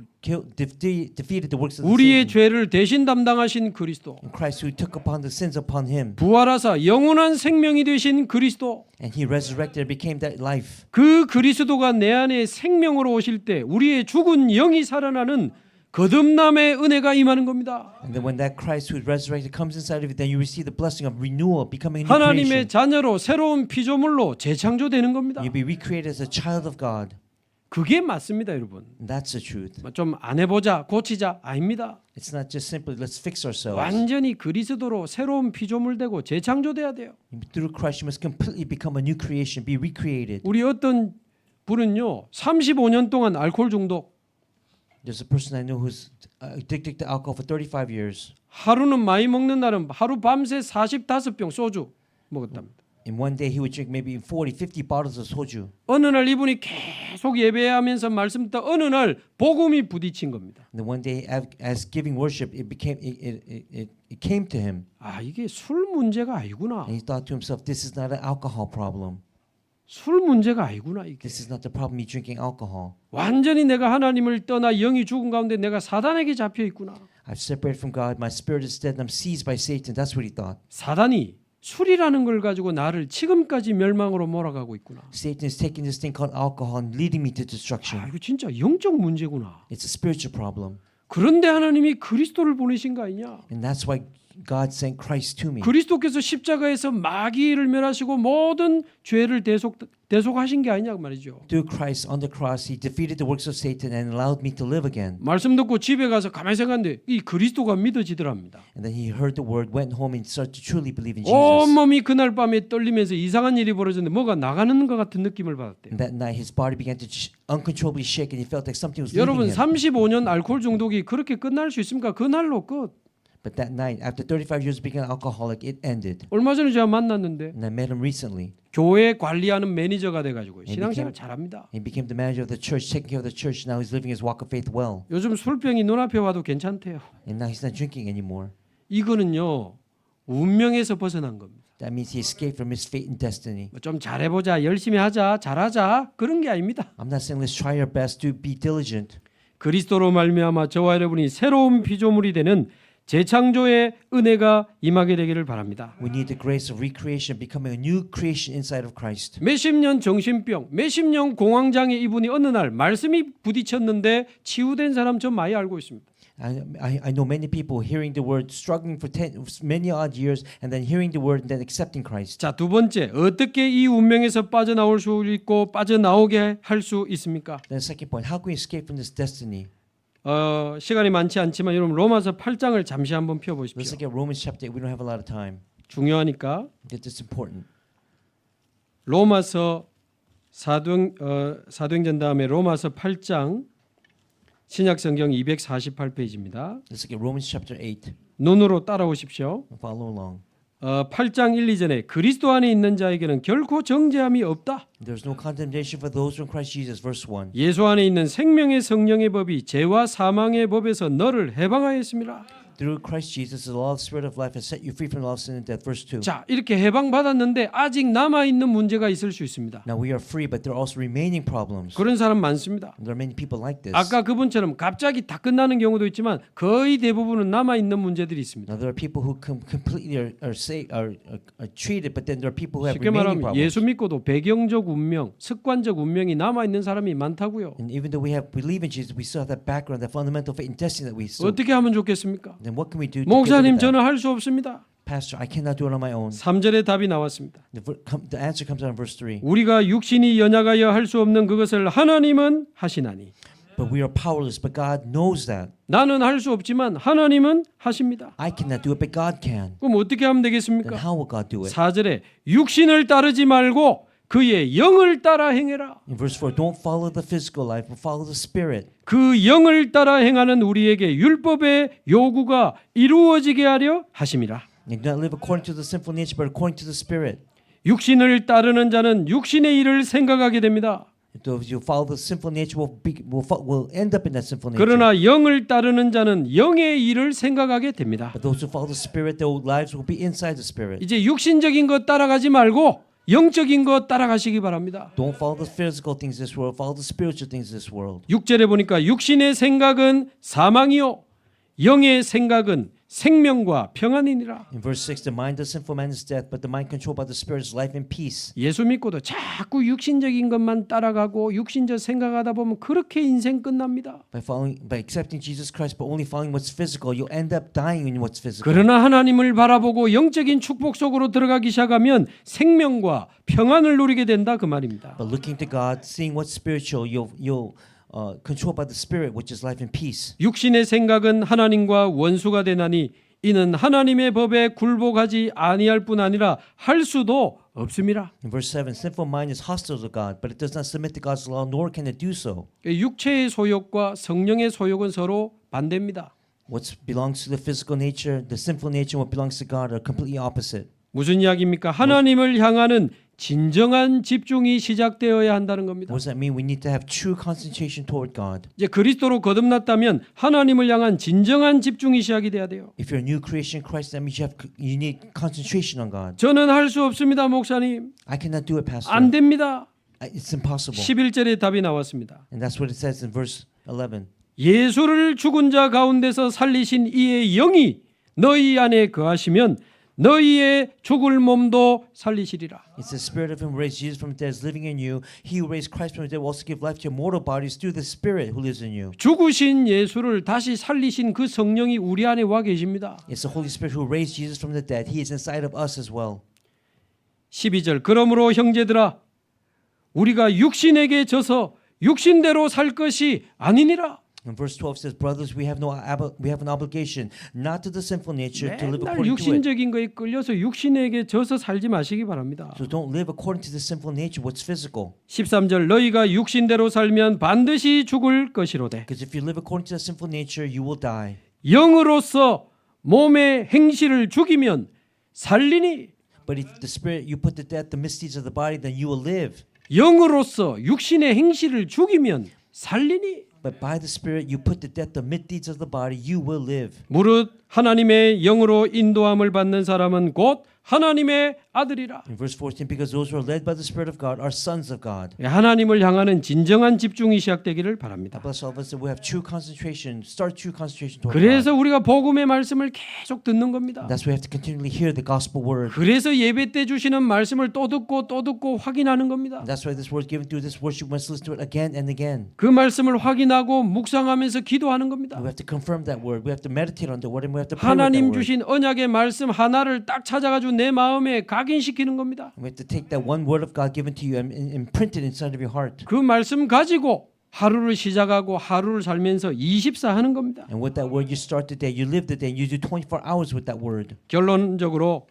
defeated the works of the 우리의 Satan. 죄를 대신 담당하신 그리스도, And Christ who took upon the sins upon him. 부활하사 영원한 생명이 되신 그리스도, And he resurrected and became that life. 그 그리스도가 내 안에 생명으로 오실 때 우리의 죽은 영이 살아나는 거듭남의 은혜가 임하는 겁니다. And then when that Christ who is resurrected comes inside of you, then you receive the blessing of renewal, becoming a new 하나님의 creation. 자녀로 새로운 피조물로 재창조되는 겁니다. You'll be recreated as a child of God. 그게 맞습니다, 여러분. And that's the truth. 좀 안 해보자, 고치자 아닙니다. It's not just simply let's fix ourselves. 완전히 그리스도로 새로운 피조물 되고 재창조돼야 돼요. Through Christ, you must completely become a new creation, be recreated. 우리 어떤 분은요 35년 동안 알코올 중독, There's a person I know who's addicted to alcohol for 35 years. 하루는 많이 먹는 날은 하루 밤새 45병 소주 먹었답니다. In one day, he would drink maybe 40, 50 bottles of soju. 어느 날 이분이 계속 예배하면서 말씀 듣다 어느 날 복음이 부딪힌 겁니다. And then one day, as giving worship, it came to him, 아 이게 술 문제가 아니구나. and he thought to himself, "This is not an alcohol problem. 술 문제가 아니구나 이게. This is not the problem. Me drinking alcohol. 완전히 내가 하나님을 떠나 영이 죽은 가운데 내가 사단에게 잡혀 있구나. I've separated from God. My spirit is dead. And I'm seized by Satan." That's what he thought. 사단이 술이라는 걸 가지고 나를 지금까지 멸망으로 몰아가고 있구나. Satan is taking this thing called alcohol and leading me to 아 destruction. 이거 진짜 영적 문제구나. It's a spiritual problem, 그런데 하나님이 그리스도를 보내신 거 아니냐? and that's why God sent Christ to me. 그리스도께서 십자가에서 마귀를 멸하시고 모든 죄를 대속하신 게 아니냐 그 말이죠. Through Christ on the cross, He defeated the works of Satan and allowed me to live again. 말씀 듣고 집에 가서 가만히 생각하는데 이 그리스도가 믿어지더랍니다. And then he heard the word, went home, and started to truly believe in 온 Jesus. 몸이 그날 밤에 떨리면서 이상한 일이 벌어졌는데 뭐가 나가는 것 같은 느낌을 받았대요. And that night, his body began to uncontrollably shake, and he felt like something was leaving 여러분 him. 35년 알코올 중독이 그렇게 끝날 수 있습니까? 그날로 끝. But that night, after 35 years of being an alcoholic, it ended. 얼마 전에 제가 만났는데 And I met him recently. 교회 관리하는 매니저가 돼가지고 신앙생활 became- 잘합니다. He became the manager of the church, taking care of the church. Now he's living his walk of faith well. 요즘 술병이 눈앞에 와도 괜찮대요. And now he's not drinking anymore. 이거는요 운명에서 벗어난 겁니다. That means he escaped from his fate and destiny. 좀 잘해보자, 열심히 하자, 잘하자 그런 게 아닙니다. I'm not saying let's try our best to be diligent. 그리스도로 말미암아 저와 여러분이 새로운 피조물이 되는 재창조의 은혜가 임하게 되기를 바랍니다. We need the grace of recreation, becoming a new creation inside of Christ. 몇십 년 정신병, 몇십 년 공황장애 이분이 어느 날 말씀이 부딪혔는데 치유된 사람 전 많이 알고 있습니다. I know many people hearing the word, struggling for many odd years, and then hearing the word and then accepting Christ. 자, 두 번째, 어떻게 이 운명에서 빠져나올 수 있고 빠져나오게 할 수 있습니까? Then the second point, how can we escape from this destiny? 시간이 많지 않지만 여러분 로마서 8장을 잠시 한번 펴 Let's 보십시오. look at Romans chapter 8. We don't have a lot of time. 중요하니까 It's important. 로마서 사도행전 다음에 로마서 8장 신약 성경 248페이지입니다. Let's look at Romans chapter 8. 눈으로 따라오십시오. Follow along. 8장 1, 2절에 그리스도 안에 있는 자에게는 결코 정죄함이 없다. There's no condemnation for those who are in Christ Jesus. Verse 1. 예수 안에 있는 생명의 성령의 법이 죄와 사망의 법에서 너를 해방하였습니다. Through Christ Jesus, the law of the Spirit of life has set you free from the law of sin and death. Verse 2. 자, 이렇게 해방받았는데 아직 남아 있는 문제가 있을 수 있습니다. Now we are free, but there are also remaining problems. 그런 사람 많습니다. There are many people like this. 아까 그분처럼 갑자기 다 끝나는 경우도 있지만 거의 대부분은 남아 있는 문제들이 있습니다. Now there are people who completely are treated, but then there are people who have 쉽게 remaining 말하면 problems. 예수 믿고도 배경적 운명, 습관적 운명이 남아 있는 사람이 많다고요. And even though we believe in Jesus, we still have that background, that fundamental faith and destiny that we still. 어떻게 하면 좋겠습니까? Then what can we do? 목사님 to 저는 할 수 없습니다. Pastor, I cannot do it on my own. 3절의 답이 나왔습니다. The answer comes out in verse 3. 우리가 육신이 연약하여 할 수 없는 그것을 하나님은 하시나니. But we are powerless, but God knows that. 나는 할 수 없지만 하나님은 하십니다. I cannot do it, but God can. 그럼 어떻게 하면 Then 되겠습니까? how will God do it? 4절에 육신을 따르지 말고 그의 영을 따라 행해라. In verse 4, don't follow the physical life, but follow the spirit. 그 영을 따라 행하는 우리에게 율법의 요구가 이루어지게 하려 하심이라. And do not live according to the sinful nature, but according to the spirit. 육신을 따르는 자는 육신의 일을 생각하게 됩니다. Those who follow the sinful nature will end up in that sinful nature. 그러나 영을 따르는 자는 영의 일을 생각하게 됩니다. But those who follow the spirit, their lives will be inside the spirit. 이제 육신적인 것 따라가지 말고 영적인 것 따라가시기 바랍니다. Don't follow the physical things of this world, follow the spiritual things of this world. 6절에 보니까 육신의 생각은 사망이요 영의 생각은 생명과 평안이니라. In verse 6, the mind of sinful man is death, but the mind controlled by the spirit is life and peace. 예수 믿고도 자꾸 육신적인 것만 따라가고 육신적 생각하다 보면 그렇게 인생 끝납니다. By accepting Jesus Christ, but only following what's physical, you'll end up dying in what's physical. 그러나 하나님을 바라보고 영적인 축복 속으로 들어가기 시작하면 생명과 평안을 누리게 된다 그 말입니다. But looking to God, seeing what's spiritual, you'll controlled by the spirit, which is life and peace. 육신의 생각은 하나님과 원수가 되나니 이는 하나님의 법에 굴복하지 아니할 뿐 아니라 할 수도 없음이라. In verse 7, sinful mind is hostile to God, but it does not submit to God's law, nor can it do so. 육체의 소욕과 성령의 소욕은 서로 반대입니다. What belongs to the physical nature, the sinful nature, and what belongs to God are completely opposite. 무슨 이야기입니까? 하나님을 향하는 진정한 집중이 시작되어야 한다는 겁니다. What does that mean? We need to have true concentration toward God. 이제 그리스도로 거듭났다면 하나님을 향한 진정한 집중이 시작이 돼야 돼요. If you're a new creation in Christ, that means you need concentration on God. 저는 할 수 없습니다, 목사님. I cannot do it, Pastor. 안 됩니다. It's impossible. 11절에 답이 나왔습니다. And that's what it says in verse 11. 예수를 죽은 자 가운데서 살리신 이의 영이 너희 안에 거하시면 너희의 죽을 몸도 살리시리라. It's the spirit of him who raised Jesus from the dead is living in you. He who raised Christ from the dead will also give life to your mortal bodies through the spirit who lives in you. 죽으신 예수를 다시 살리신 그 성령이 우리 안에 와 계십니다. It's the Holy Spirit who raised Jesus from the dead. He is inside of us as well. 12절 그러므로 형제들아 우리가 육신에게 져서 육신대로 살 것이 아니니라. And verse 12 says, brothers, we have an obligation not to the sinful nature to live 맨날 according to it. 육신적인 거에 끌려서 육신에게 져서 살지 마시기 바랍니다. So don't live according to the sinful nature, what's physical. 13절 너희가 육신대로 살면 반드시 죽을 것이로되 Because if you live according to the sinful nature, you will die. 영으로서 몸의 행실을 죽이면 살리니 But if the spirit you put to death the misdeeds of the body, then you will live. 영으로서 육신의 행실을 죽이면 살리니 But by the spirit you put to death the misdeeds of the body, you will live. 무릇 하나님의 영으로 인도함을 받는 사람은 곧 하나님의 아들이라. In verse 14, because those who are led by the Spirit of God are sons of God. 하나님을 향하는 진정한 집중이 시작되기를 바랍니다. Bless all of us that we have true concentration, start true concentration toward 그래서 God. 우리가 복음의 말씀을 계속 듣는 겁니다. That's why we have to continually hear the gospel word. 그래서 예배 때 주시는 말씀을 또 듣고 확인하는 겁니다. That's why this word given through this worship, we must listen to it again and again. 그 말씀을 확인하고 묵상하면서 기도하는 겁니다. We have to confirm that word. We have to meditate on the word, and we have to pray with that 하나님 word. 주신 언약의 말씀 하나를 딱 찾아가지고 내 마음에 각인시키는 겁니다. We have to take that one word of God given to you and imprint it inside of your heart. 그 말씀 가지고 하루를 시작하고 하루를 살면서 24 하는 겁니다. And with that word, you start the day, you live the day, and you do 24 hours with that word. 결론적으로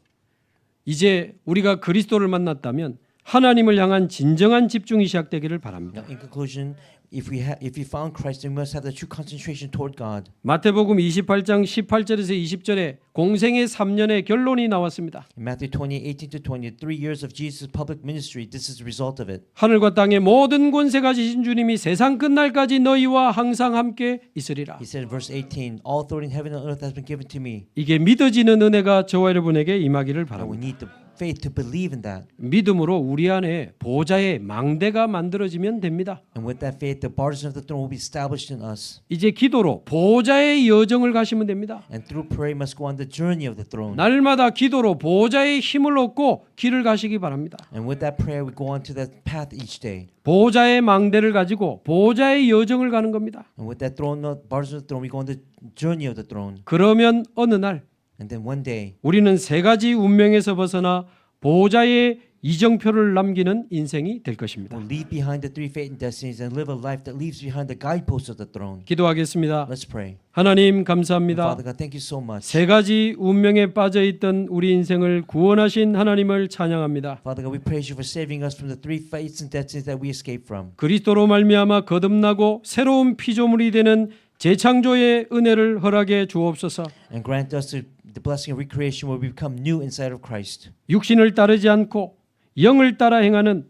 이제 우리가 그리스도를 만났다면 하나님을 향한 진정한 집중이 시작되기를 바랍니다. Now, in conclusion, if we found Christ, then we must have the true concentration toward God. 마태복음 28장 18절에서 20절에 공생의 3년의 결론이 나왔습니다. In Matthew 20:18-20, 3 years of Jesus' public ministry, this is the result of it. 하늘과 땅의 모든 권세 가지신 주님이 세상 끝날까지 너희와 항상 함께 있으리라. He said in verse 18, all authority in heaven and earth has been given to me. 이게 믿어지는 은혜가 저와 여러분에게 임하기를 And we 바랍니다. need the faith to believe in that. 믿음으로 우리 안에 보좌의 망대가 만들어지면 됩니다. And with that faith, the bars of the throne will be established in us. 이제 기도로 보좌의 여정을 가시면 됩니다. And through prayer, must go on the journey of the throne. 날마다 기도로 보좌의 힘을 얻고 길을 가시기 바랍니다. And with that prayer, we go on to that path each day. 보좌의 망대를 가지고 보좌의 여정을 가는 겁니다. And with that throne, bars of the throne, we go on the journey of the throne. 그러면 어느 날 And then one day, 우리는 세 가지 운명에서 벗어나 보좌의 이정표를 남기는 인생이 될 것입니다. we'll leave behind the three fate and destinies and live a life that leaves behind the guideposts of the throne. 기도하겠습니다. Let's pray. 하나님 감사합니다. Father God, thank you so much. 세 가지 운명에 빠져 있던 우리 인생을 구원하신 하나님을 찬양합니다. Father God, we praise you for saving us from the three fates and destinies that we escaped from. 그리스도로 말미암아 거듭나고 새로운 피조물이 되는 재창조의 은혜를 허락해 주옵소서. And grant us the blessing of recreation where we become new inside of Christ. 육신을 따르지 않고 영을 따라 행하는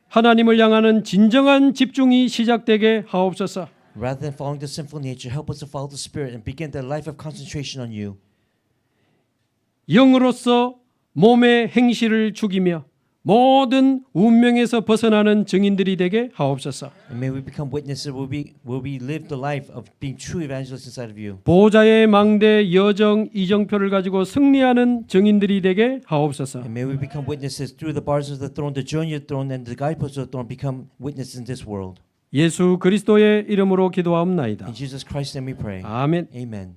하나님을 향하는 진정한 집중이 시작되게 하옵소서. Rather than following the sinful nature, help us to follow the Spirit and begin the life of concentration on you. 영으로서 몸의 행실을 죽이며 모든 운명에서 벗어나는 증인들이 되게 하옵소서. And may we become witnesses where we live the life of being true evangelists inside of you. 보좌의 망대 여정 이정표를 가지고 승리하는 증인들이 되게 하옵소서. And may we become witnesses through the bars of the throne, the journey of the throne, and the guideposts of the throne, become witnesses in this world. 예수 그리스도의 이름으로 기도하옵나이다. In Jesus Christ's name we pray. 아멘. Amen.